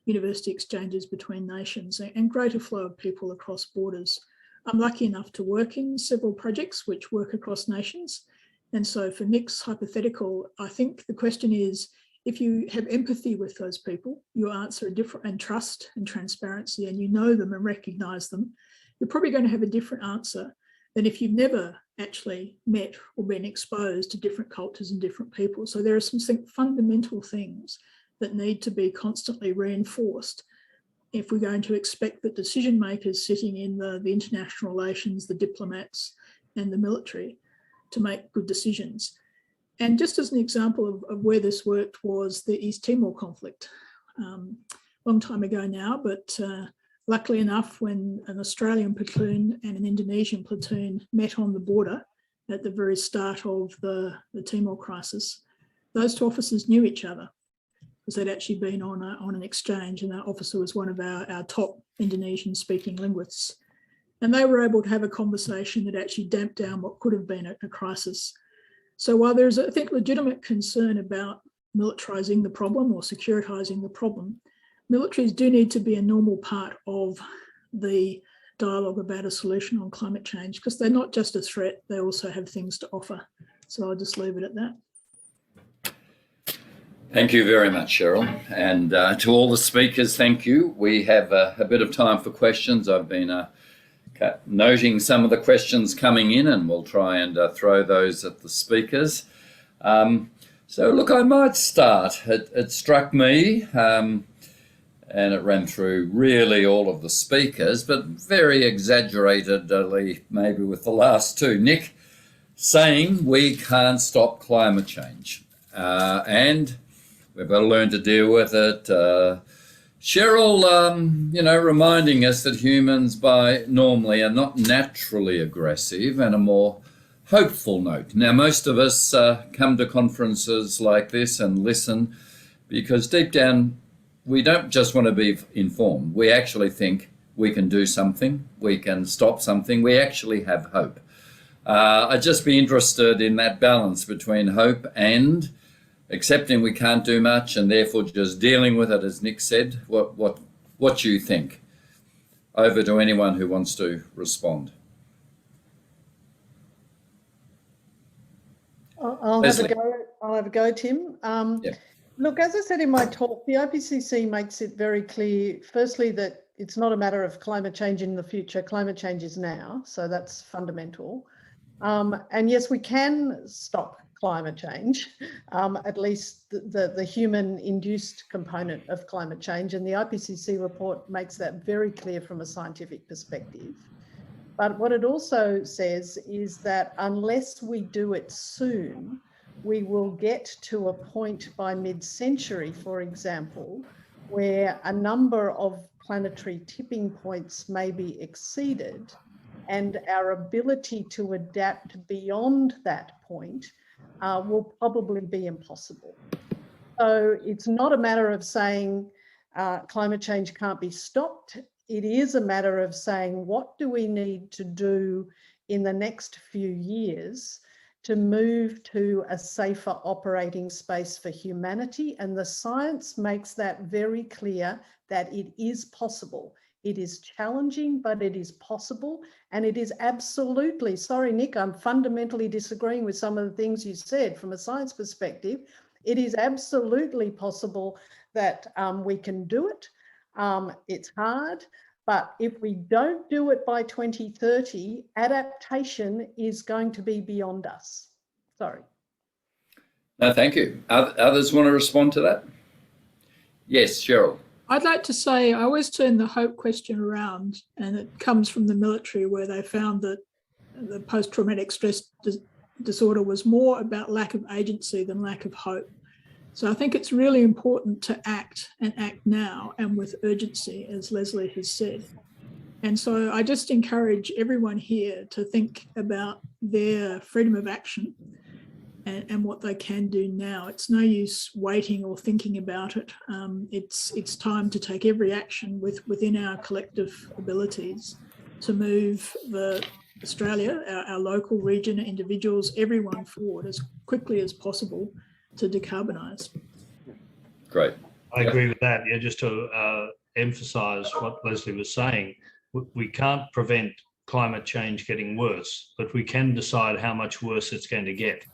university exchanges between nations and greater flow of people across borders. I'm lucky enough to work in several projects which work across nations. And so for Nick's hypothetical, I think the question is, if you have empathy with those people, you answer a different, and trust and transparency, and you know them and recognize them, you're probably going to have a different answer than if you've never actually met or been exposed to different cultures and different people. So there are some fundamental things that need to be constantly reinforced if we're going to expect that decision makers sitting in the international relations, the diplomats and the military to make good decisions. And just as an example of where this worked was the East Timor conflict. Long time ago now, but luckily enough, when an Australian platoon and an Indonesian platoon met on the border at the very start of the Timor crisis, those two officers knew each other because they'd actually been on an exchange, and that officer was one of our top Indonesian-speaking linguists. And they were able to have a conversation that actually damped down what could have been a crisis. So while there's, I think, legitimate concern about militarising the problem or securitising the problem, militaries do need to be a normal part of the dialogue about a solution on climate change, because they're not just a threat, they also have things to offer. So I'll just leave it at that. Thank you very much, Cheryl. And to all the speakers, thank you. We have a bit of time for questions. I've been noting some of the questions coming in, and we'll try and throw those at the speakers. So look, I might start. It struck me, and it ran through really all of the speakers, but very exaggeratedly, maybe with the last two. Nick saying we can't stop climate change. And we've got to learn to deal with it. Cheryl, reminding us that humans normally are not naturally aggressive, and a more hopeful note. Now, most of us come to conferences like this and listen because deep down, we don't just want to be informed. We actually think we can do something, we can stop something, we actually have hope. I'd just be interested in that balance between hope and accepting we can't do much and therefore just dealing with it, as Nick said. What you think? Over to anyone who wants to respond. I'll have a go, Tim. Yeah. Look, as I said in my talk, the IPCC makes it very clear, firstly, that it's not a matter of climate change in the future. Climate change is now, so that's fundamental. And yes, we can stop climate change, at least the human-induced component of climate change. And the IPCC report makes that very clear from a scientific perspective. But what it also says is that unless we do it soon, we will get to a point by mid-century, for example, where a number of planetary tipping points may be exceeded, and our ability to adapt beyond that point will probably be impossible. So it's not a matter of saying climate change can't be stopped. It is a matter of saying, what do we need to do in the next few years to move to a safer operating space for humanity? And the science makes that very clear, that it is possible. It is challenging, but it is possible. And it is absolutely, sorry, Nick, I'm fundamentally disagreeing with some of the things you said from a science perspective. It is absolutely possible that we can do it. It's hard, but if we don't do it by 2030, adaptation is going to be beyond us. Sorry. No, thank you. Others want to respond to that? Yes, Cheryl. I'd like to say I always turn the hope question around, and it comes from the military, where they found that the post-traumatic stress disorder was more about lack of agency than lack of hope. So I think it's really important to act, and act now, and with urgency, as Lesley has said. And so I just encourage everyone here to think about their freedom of action and what they can do now. It's no use waiting or thinking about it. It's time to take every action within our collective abilities to move Australia, our local region, individuals, everyone forward as quickly as possible to decarbonise. Great. I agree with that. Yeah, just to emphasise what Lesley was saying, we can't prevent climate change getting worse, but we can decide how much worse it's going to get.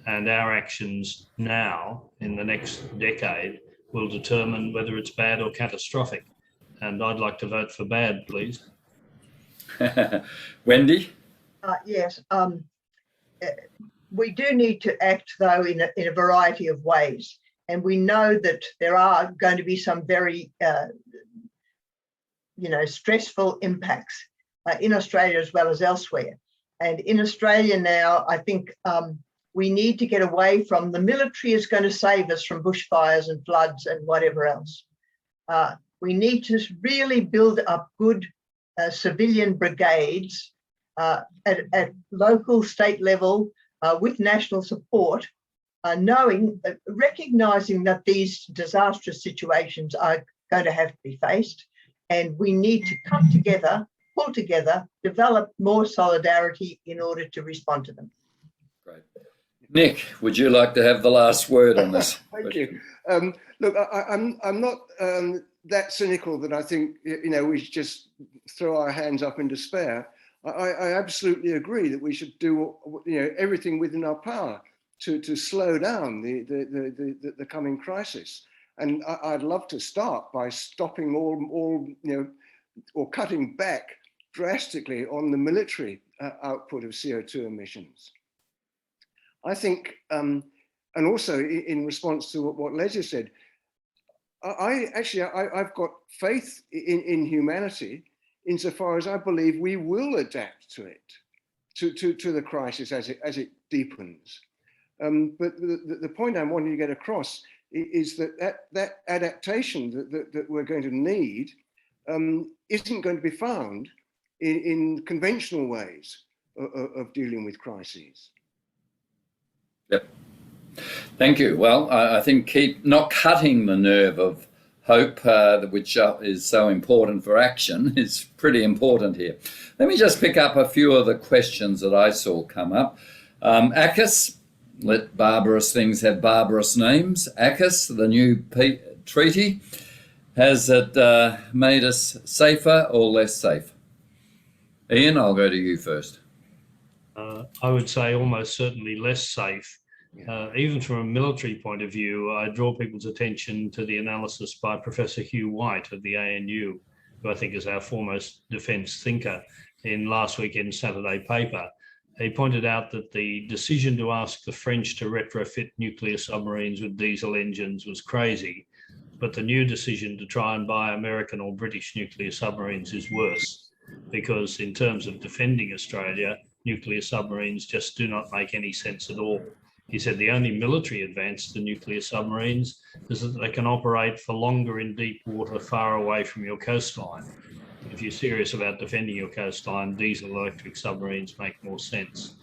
And our actions now in the next decade will determine whether it's bad or catastrophic. And I'd like to vote for bad, please. Wendy? Yes. We do need to act, though, in a variety of ways. And we know that there are going to be some very, stressful impacts in Australia as well as elsewhere. And in Australia now, I think we need to get away from the military is going to save us from bushfires and floods and whatever else. We need to really build up good civilian brigades at local, state level with national support, recognizing that these disastrous situations are going to have to be faced, and we need to come together, pull together, develop more solidarity in order to respond to them. Great. Nick, would you like to have the last word on this? Thank you. Look, I'm not that cynical that I think we should just throw our hands up in despair. I absolutely agree that we should do everything within our power to slow down the coming crisis. And I'd love to start by stopping all or cutting back drastically on the military output of CO2 emissions. I think, and also in response to what Lesley said, I've got faith in humanity insofar as I believe we will adapt to it, to the crisis as it deepens. But the point I wanted to get across is that adaptation that we're going to need isn't going to be found in conventional ways of dealing with crises. Yep. Thank you. Well, I think keep not cutting the nerve of hope, which is so important for action, is pretty important here. Let me just pick up a few of the questions that I saw come up. ACUS, let barbarous things have barbarous names. ACUS, the new treaty, has it made us safer or less safe? Ian, I'll go to you first. I would say almost certainly less safe. Even from a military point of view, I draw people's attention to the analysis by Professor Hugh White of the ANU, who I think is our foremost defence thinker, in last weekend's Saturday paper. He pointed out that the decision to ask the French to retrofit nuclear submarines with diesel engines was crazy, but the new decision to try and buy American or British nuclear submarines is worse, because in terms of defending Australia, nuclear submarines just do not make any sense at all. He said the only military advance to nuclear submarines is that they can operate for longer in deep water far away from your coastline. If you're serious about defending your coastline, diesel electric submarines make more sense.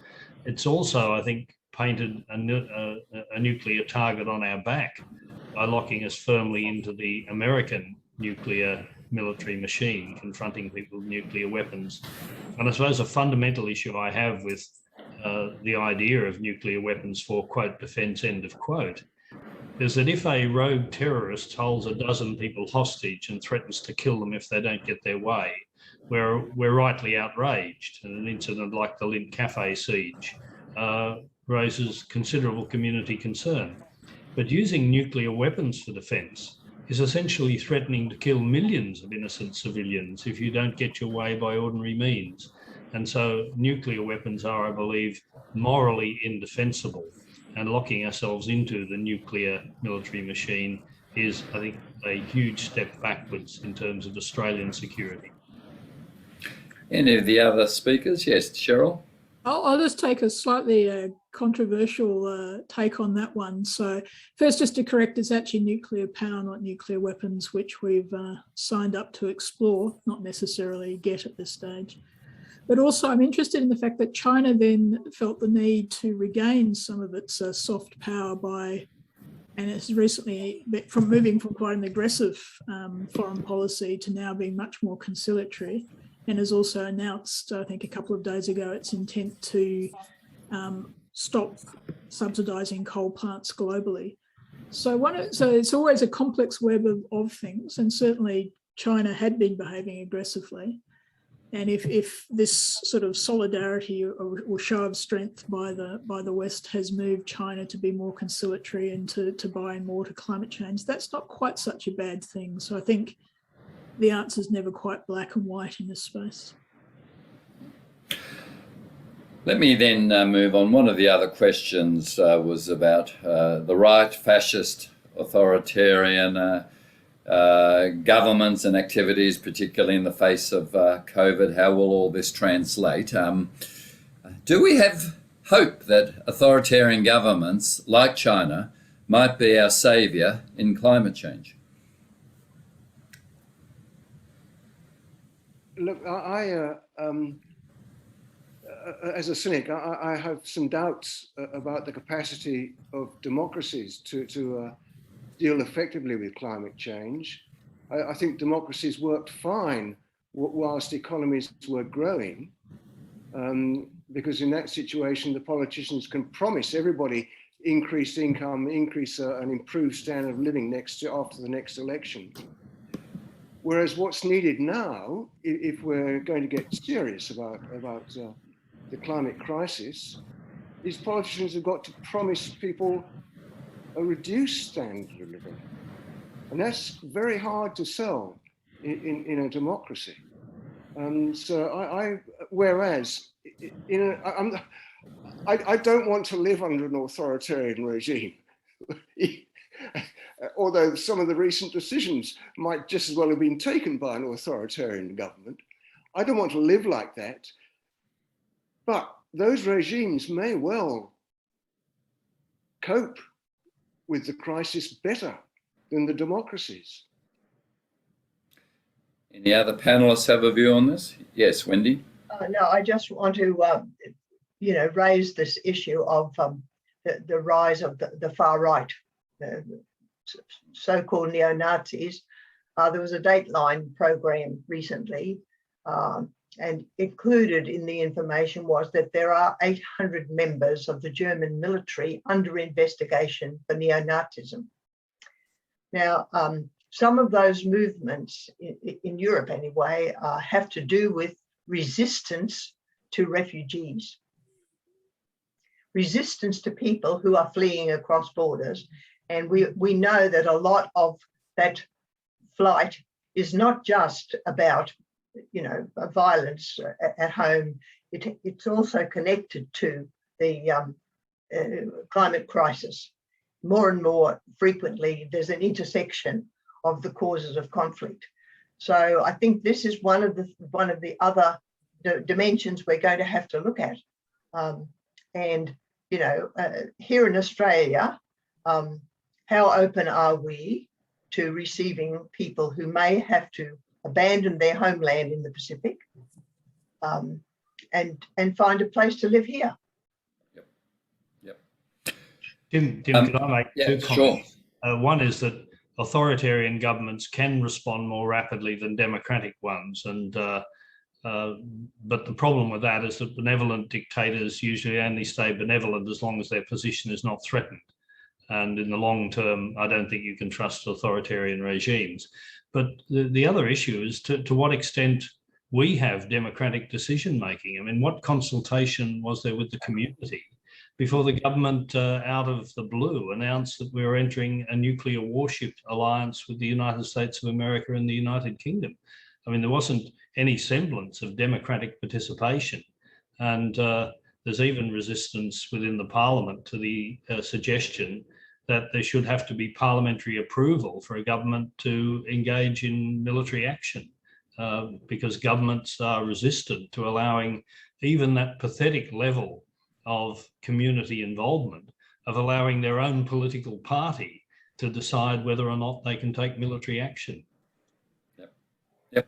It's also, I think, painted a nuclear target on our back by locking us firmly into the American nuclear military machine, confronting people with nuclear weapons. And I suppose a fundamental issue I have with the idea of nuclear weapons for, quote, defence, end of quote, is that if a rogue terrorist holds a dozen people hostage and threatens to kill them if they don't get their way, we're rightly outraged. And an incident like the Lindt Cafe siege raises considerable community concern. But using nuclear weapons for defence is essentially threatening to kill millions of innocent civilians if you don't get your way by ordinary means. And so nuclear weapons are, I believe, morally indefensible, and locking ourselves into the nuclear military machine is, I think, a huge step backwards in terms of Australian security. Any of the other speakers? Yes, Cheryl? I'll just take a slightly controversial take on that one. So first, just to correct, it's actually nuclear power, not nuclear weapons, which we've signed up to explore, not necessarily get at this stage. But also I'm interested in the fact that China then felt the need to regain some of its soft power by, and it's recently from moving from quite an aggressive foreign policy to now being much more conciliatory, and has also announced, I think a couple of days ago, its intent to stop subsidising coal plants globally. So it's always a complex web of things, and certainly China had been behaving aggressively. And if this sort of solidarity or show of strength by the West has moved China to be more conciliatory and to buy in more to climate change, that's not quite such a bad thing. So I think the answer is never quite black and white in this space. Let me then move on. One of the other questions was about the right, fascist, authoritarian governments and activities, particularly in the face of COVID. How will all this translate? Do we have hope that authoritarian governments like China might be our saviour in climate change? Look, as a cynic, I have some doubts about the capacity of democracies to deal effectively with climate change. I think democracies worked fine whilst economies were growing, because in that situation, the politicians can promise everybody increased income, an improved standard of living after the next election. Whereas what's needed now, if we're going to get serious about the climate crisis, is politicians have got to promise people a reduced standard of living. And that's very hard to sell in a democracy. Whereas I don't want to live under an authoritarian regime, although some of the recent decisions might just as well have been taken by an authoritarian government. I don't want to live like that. But those regimes may well cope with the crisis better than the democracies. Any other panelists have a view on this? Yes, Wendy. No, I just want to, raise this issue of the rise of the far right, so-called neo-Nazis. There was a Dateline program recently, and included in the information was that there are 800 members of the German military under investigation for neo-Nazism. Now, some of those movements in Europe anyway have to do with resistance to refugees, resistance to people who are fleeing across borders. And we know that a lot of that flight is not just about, violence at home. It's also connected to the climate crisis. More and more frequently, there's an intersection of the causes of conflict. So I think this is one of the other dimensions we're going to have to look at. Here in Australia, how open are we to receiving people who may have to abandon their homeland in the Pacific and find a place to live here? Yep. Tim, could I make two comments? Sure. One is that authoritarian governments can respond more rapidly than democratic ones, and but the problem with that is that benevolent dictators usually only stay benevolent as long as their position is not threatened. And in the long term, I don't think you can trust authoritarian regimes. But the other issue is to what extent we have democratic decision making. I mean, what consultation was there with the community before the government, out of the blue, announced that we were entering a nuclear warship alliance with the United States of America and the United Kingdom? I mean, there wasn't any semblance of democratic participation. And there's even resistance within the parliament to the suggestion that there should have to be parliamentary approval for a government to engage in military action, because governments are resistant to allowing even that pathetic level of community involvement, of allowing their own political party to decide whether or not they can take military action. Yep.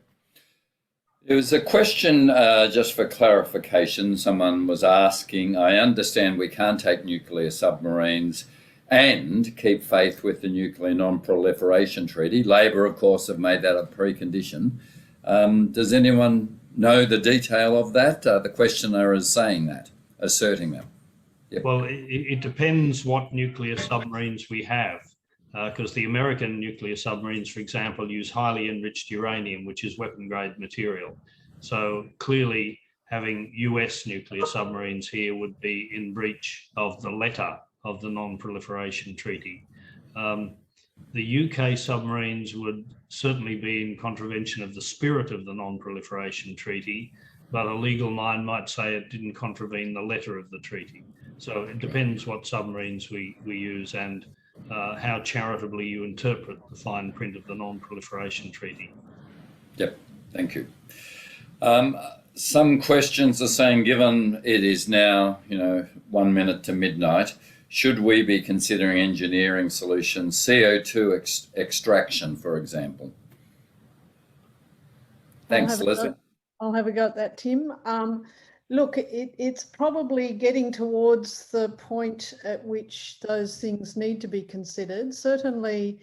There was a question, just for clarification, someone was asking, I understand we can't take nuclear submarines and keep faith with the Nuclear Non-Proliferation Treaty. Labor, of course, have made that a precondition. Does anyone know the detail of that? The questioner is saying that, asserting that. Yep. Well, it depends what nuclear submarines we have, because the American nuclear submarines, for example, use highly enriched uranium, which is weapon-grade material. So clearly, having US nuclear submarines here would be in breach of the letter of the Non-Proliferation Treaty. The UK submarines would certainly be in contravention of the spirit of the Non-Proliferation Treaty, but a legal mind might say it didn't contravene the letter of the treaty. So it depends what submarines we use and how charitably you interpret the fine print of the Non-Proliferation Treaty. Yep, thank you. Some questions are saying, given it is now, 1 minute to midnight, should we be considering engineering solutions, CO2 extraction, for example? Thanks, Lesley. I'll have a go at that, Tim. Look, it's probably getting towards the point at which those things need to be considered. Certainly,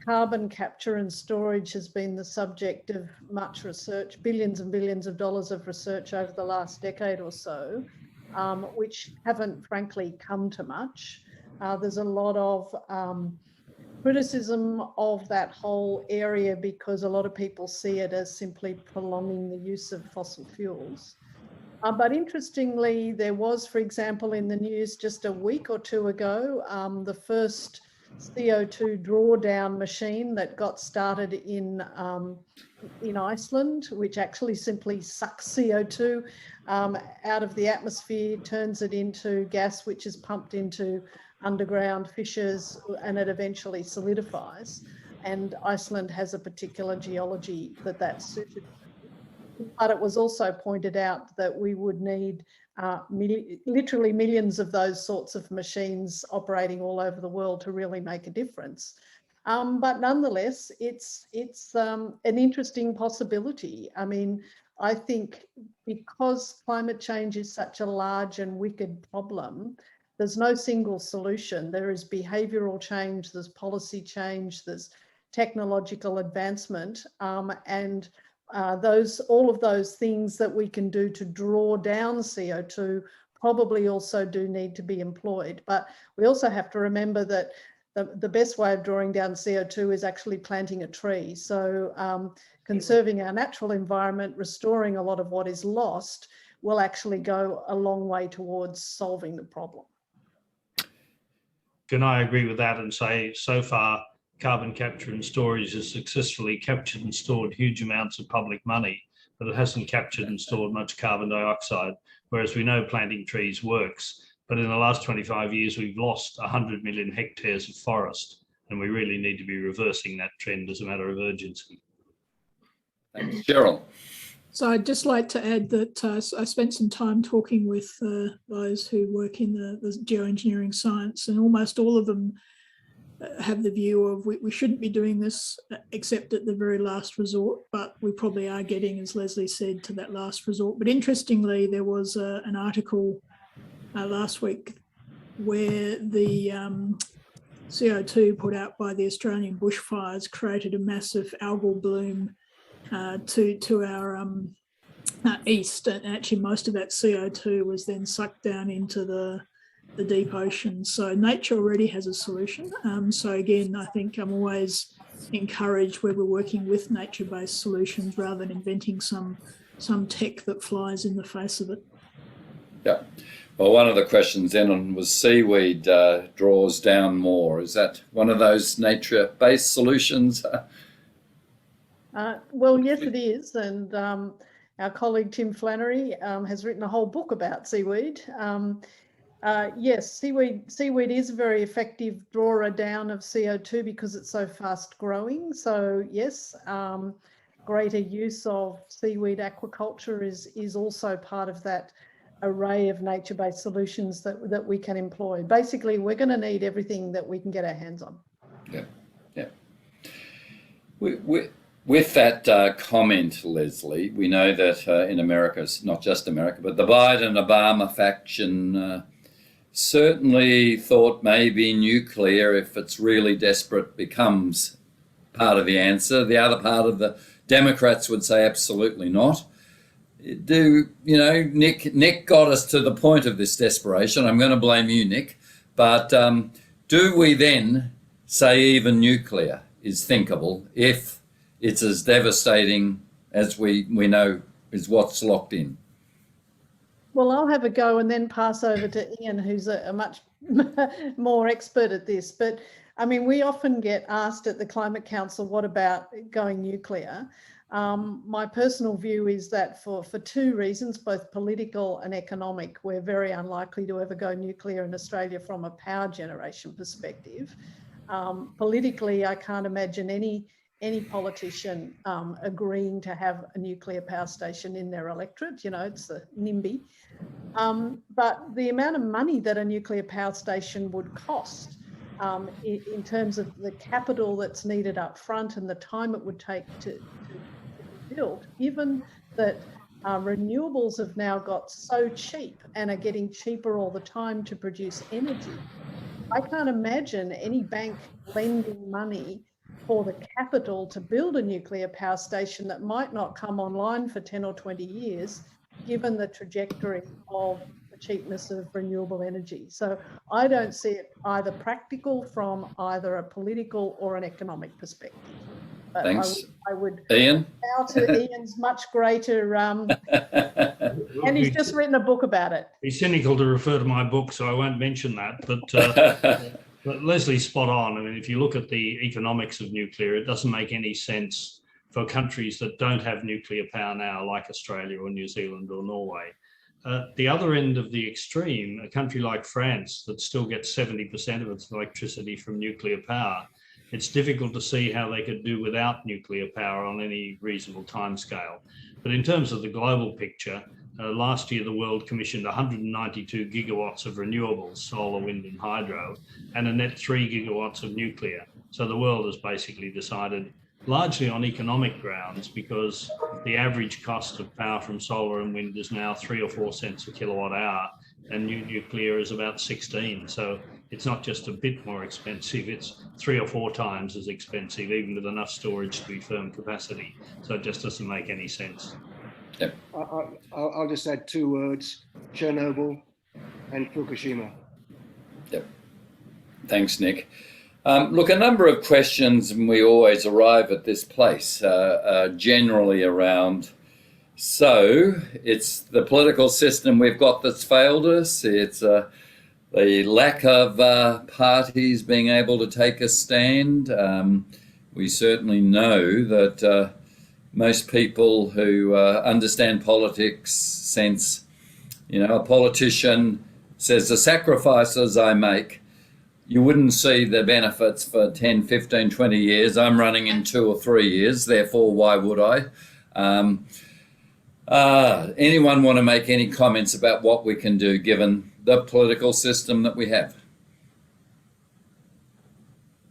carbon capture and storage has been the subject of much research, billions and billions of dollars of research over the last decade or so, which haven't frankly come to much. There's a lot of criticism of that whole area because a lot of people see it as simply prolonging the use of fossil fuels. But interestingly, there was, for example, in the news just a week or two ago, the first CO2 drawdown machine that got started in Iceland, which actually simply sucks CO2 out of the atmosphere, turns it into gas, which is pumped into underground fissures, and it eventually solidifies. And Iceland has a particular geology that's suited. But it was also pointed out that we would need literally millions of those sorts of machines operating all over the world to really make a difference. But nonetheless, it's an interesting possibility. I mean, I think because climate change is such a large and wicked problem, there's no single solution. There is behavioural change, there's policy change, there's technological advancement, and all of those things that we can do to draw down CO2 probably also do need to be employed. But we also have to remember that the best way of drawing down CO2 is actually planting a tree. So conserving our natural environment, restoring a lot of what is lost, will actually go a long way towards solving the problem. Can I agree with that and say, so far, carbon capture and storage has successfully captured and stored huge amounts of public money, but it hasn't captured and stored much carbon dioxide, whereas we know planting trees works. But in the last 25 years, we've lost 100 million hectares of forest, and we really need to be reversing that trend as a matter of urgency. Thanks, Cheryl. So I'd just like to add that I spent some time talking with those who work in the geoengineering science, and almost all of them have the view of we shouldn't be doing this except at the very last resort, but we probably are getting, as Lesley said, to that last resort. But interestingly, there was an article last week where the CO2 put out by the Australian bushfires created a massive algal bloom to our east, and actually most of that CO2 was then sucked down into the deep ocean. So nature already has a solution. So again, I think I'm always encouraged where we're working with nature-based solutions rather than inventing some tech that flies in the face of it. Yeah. Well, one of the questions then was seaweed draws down more. Is that one of those nature-based solutions? Well, yes, it is. And our colleague Tim Flannery has written a whole book about seaweed. Yes, seaweed is a very effective drawer down of CO2 because it's so fast growing. So yes, greater use of seaweed aquaculture is also part of that array of nature-based solutions that we can employ. Basically, we're going to need everything that we can get our hands on. Yeah, yeah. With that comment, Lesley, we know that in America, not just America, but the Biden-Obama faction certainly thought maybe nuclear, if it's really desperate, becomes part of the answer. The other part of the Democrats would say absolutely not. Nick got us to the point of this desperation. I'm going to blame you, Nick. But do we then say even nuclear is thinkable if it's as devastating as we know is what's locked in? Well, I'll have a go and then pass over to Ian, who's a much more expert at this. But I mean, we often get asked at the Climate Council, what about going nuclear? My personal view is that for two reasons, both political and economic, we're very unlikely to ever go nuclear in Australia from a power generation perspective. Politically, I can't imagine any politician agreeing to have a nuclear power station in their electorate. You know, it's the NIMBY. But the amount of money that a nuclear power station would cost in terms of the capital that's needed up front and the time it would take to be built, given that renewables have now got so cheap and are getting cheaper all the time to produce energy, I can't imagine any bank lending money for the capital to build a nuclear power station that might not come online for 10 or 20 years, given the trajectory of the cheapness of renewable energy. So I don't see it either practical from either a political or an economic perspective. But thanks. I would Ian? bow to Ian's much greater, and he's just written a book about it. It's cynical to refer to my book, so I won't mention that. But Leslie's spot on. I mean, if you look at the economics of nuclear, it doesn't make any sense for countries that don't have nuclear power now, like Australia or New Zealand or Norway. At the other end of the extreme, a country like France that still gets 70% of its electricity from nuclear power, it's difficult to see how they could do without nuclear power on any reasonable timescale. But in terms of the global picture, last year the world commissioned 192 gigawatts of renewables, solar, wind and hydro, and a net 3 gigawatts of nuclear. So the world has basically decided, largely on economic grounds, because the average cost of power from solar and wind is now 3 or 4 cents a kilowatt hour, and nuclear is about 16. So it's not just a bit more expensive, it's 3 or 4 times as expensive, even with enough storage to be firm capacity. So it just doesn't make any sense. Yep. I'll just add 2 words, Chernobyl and Fukushima. Yep. Thanks, Nick. Look, a number of questions, and we always arrive at this place, generally around, so it's the political system we've got that's failed us. It's the lack of parties being able to take a stand. We certainly know that most people who understand politics sense, a politician says the sacrifices I make, you wouldn't see the benefits for 10, 15, 20 years. I'm running in 2 or 3 years, therefore why would I? Anyone want to make any comments about what we can do given the political system that we have?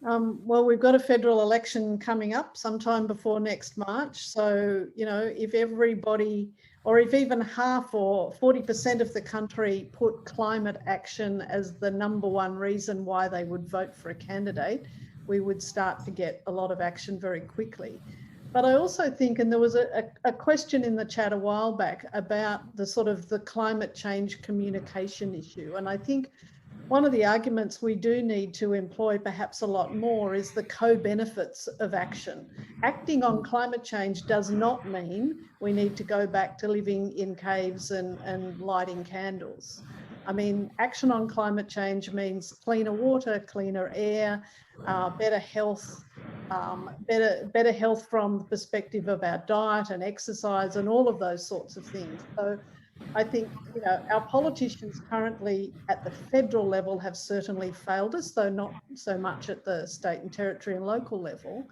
Well, we've got a federal election coming up sometime before next March. So, if everybody, or if even half or 40% of the country put climate action as the #1 reason why they would vote for a candidate, we would start to get a lot of action very quickly. But I also think, and there was a question in the chat a while back about the sort of the climate change communication issue. And I think one of the arguments we do need to employ perhaps a lot more is the co-benefits of action. Acting on climate change does not mean we need to go back to living in caves and lighting candles. I mean, action on climate change means cleaner water, cleaner air, better health, better health from the perspective of our diet and exercise and all of those sorts of things. So I think, our politicians currently at the federal level have certainly failed us, though not so much at the state and territory and local level.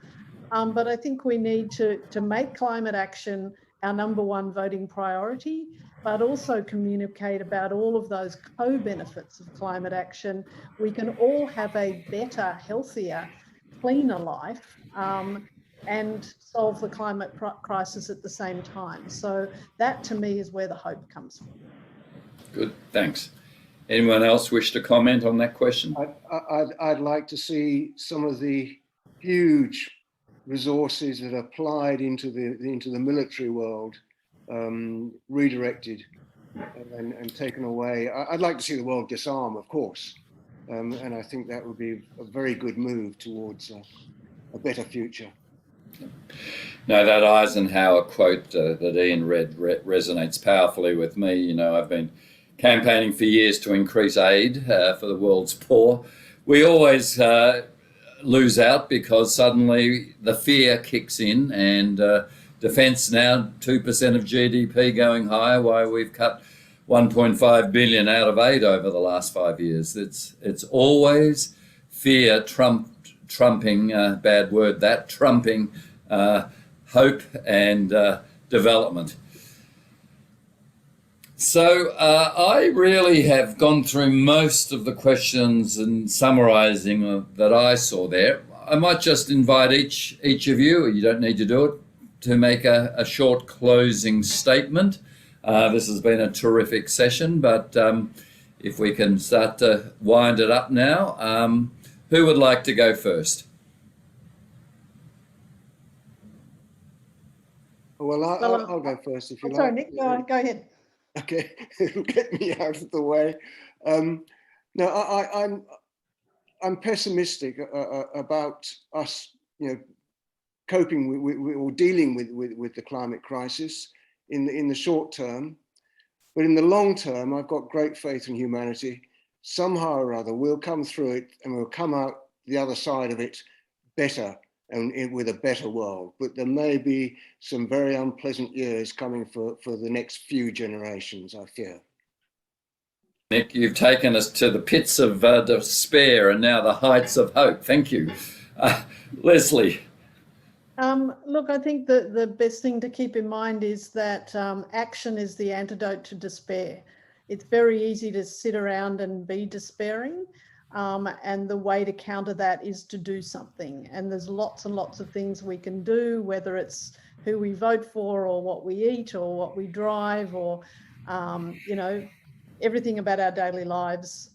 But I think we need to make climate action our #1 voting priority, but also communicate about all of those co-benefits of climate action. We can all have a better, healthier, cleaner life and solve the climate crisis at the same time. So that to me is where the hope comes from. Good, thanks. Anyone else wish to comment on that question? I'd like to see some of the huge resources that are applied into the military world redirected and taken away. I'd like to see the world disarm, of course, and I think that would be a very good move towards a better future. No, that Eisenhower quote that Ian read resonates powerfully with me. I've been campaigning for years to increase aid for the world's poor. We always lose out because suddenly the fear kicks in, and defence now 2% of GDP going higher, while we've cut 1.5 billion out of aid over the last 5 years. It's always fear trumping, bad word that, trumping hope and development. So I really have gone through most of the questions and summarising that I saw there. I might just invite each of you, you don't need to do it, to make a short closing statement. This has been a terrific session, but if we can start to wind it up now, who would like to go first? Well, I'll go first if you like. Sorry, Nick, go ahead. Okay, it'll get me out of the way. No, I'm pessimistic about us, coping with or dealing with the climate crisis in the short term, but in the long term, I've got great faith in humanity. Somehow or other, we'll come through it and we'll come out the other side of it better and with a better world. But there may be some very unpleasant years coming for the next few generations, I fear. Nick, you've taken us to the pits of despair and now the heights of hope. Thank you. Lesley. Look, I think the best thing to keep in mind is that action is the antidote to despair. It's very easy to sit around and be despairing. And the way to counter that is to do something. And there's lots and lots of things we can do, whether it's who we vote for or what we eat or what we drive or, everything about our daily lives.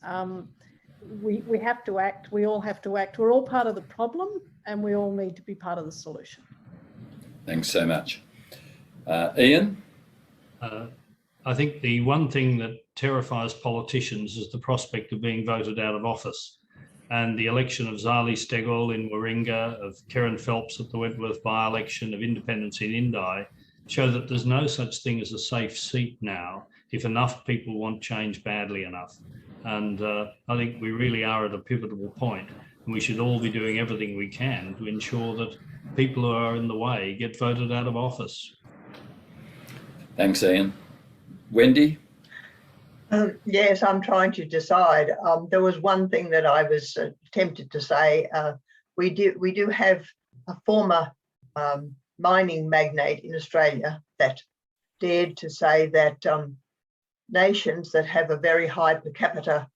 We have to act. We all have to act. We're all part of the problem and we all need to be part of the solution. Thanks so much. Ian? I think the one thing that terrifies politicians is the prospect of being voted out of office. And the election of Zali Steggall in Warringah, of Kerryn Phelps at the Wentworth by-election, of independents in Indi, show that there's no such thing as a safe seat now if enough people want change badly enough. And I think we really are at a pivotal point, and we should all be doing everything we can to ensure that people who are in the way get voted out of office. Thanks, Ian. Wendy? Yes, I'm trying to decide. There was one thing that I was tempted to say. We do have a former mining magnate in Australia that dared to say that nations that have a very high per capita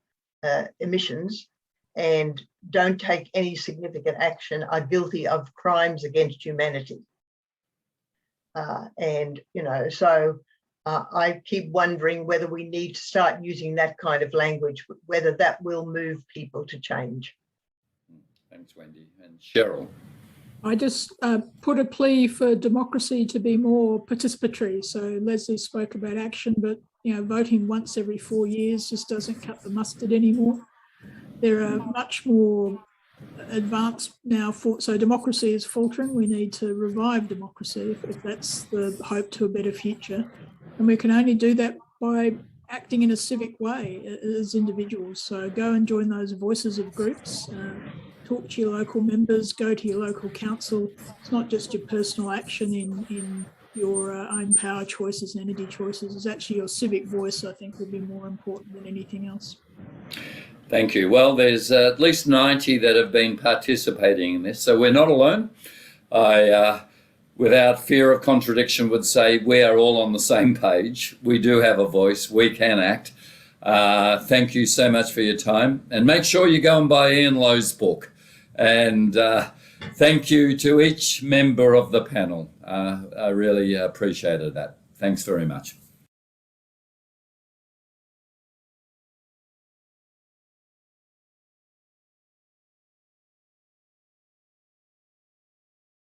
emissions and don't take any significant action are guilty of crimes against humanity. I keep wondering whether we need to start using that kind of language, whether that will move people to change. Thanks, Wendy. And Cheryl? I just put a plea for democracy to be more participatory. So Lesley spoke about action, but voting once every 4 years just doesn't cut the mustard anymore. There are much more advanced now, so democracy is faltering. We need to revive democracy if that's the hope to a better future. And we can only do that by acting in a civic way as individuals. So go and join those voices of groups, talk to your local members, go to your local council. It's not just your personal action in your own power choices and energy choices. It's actually your civic voice, I think, will be more important than anything else. Thank you. Well, there's at least 90 that have been participating in this, so we're not alone. I without fear of contradiction, would say we are all on the same page. We do have a voice. We can act. Thank you so much for your time. And make sure you go and buy Ian Lowe's book. And thank you to each member of the panel. I really appreciated that. Thanks very much.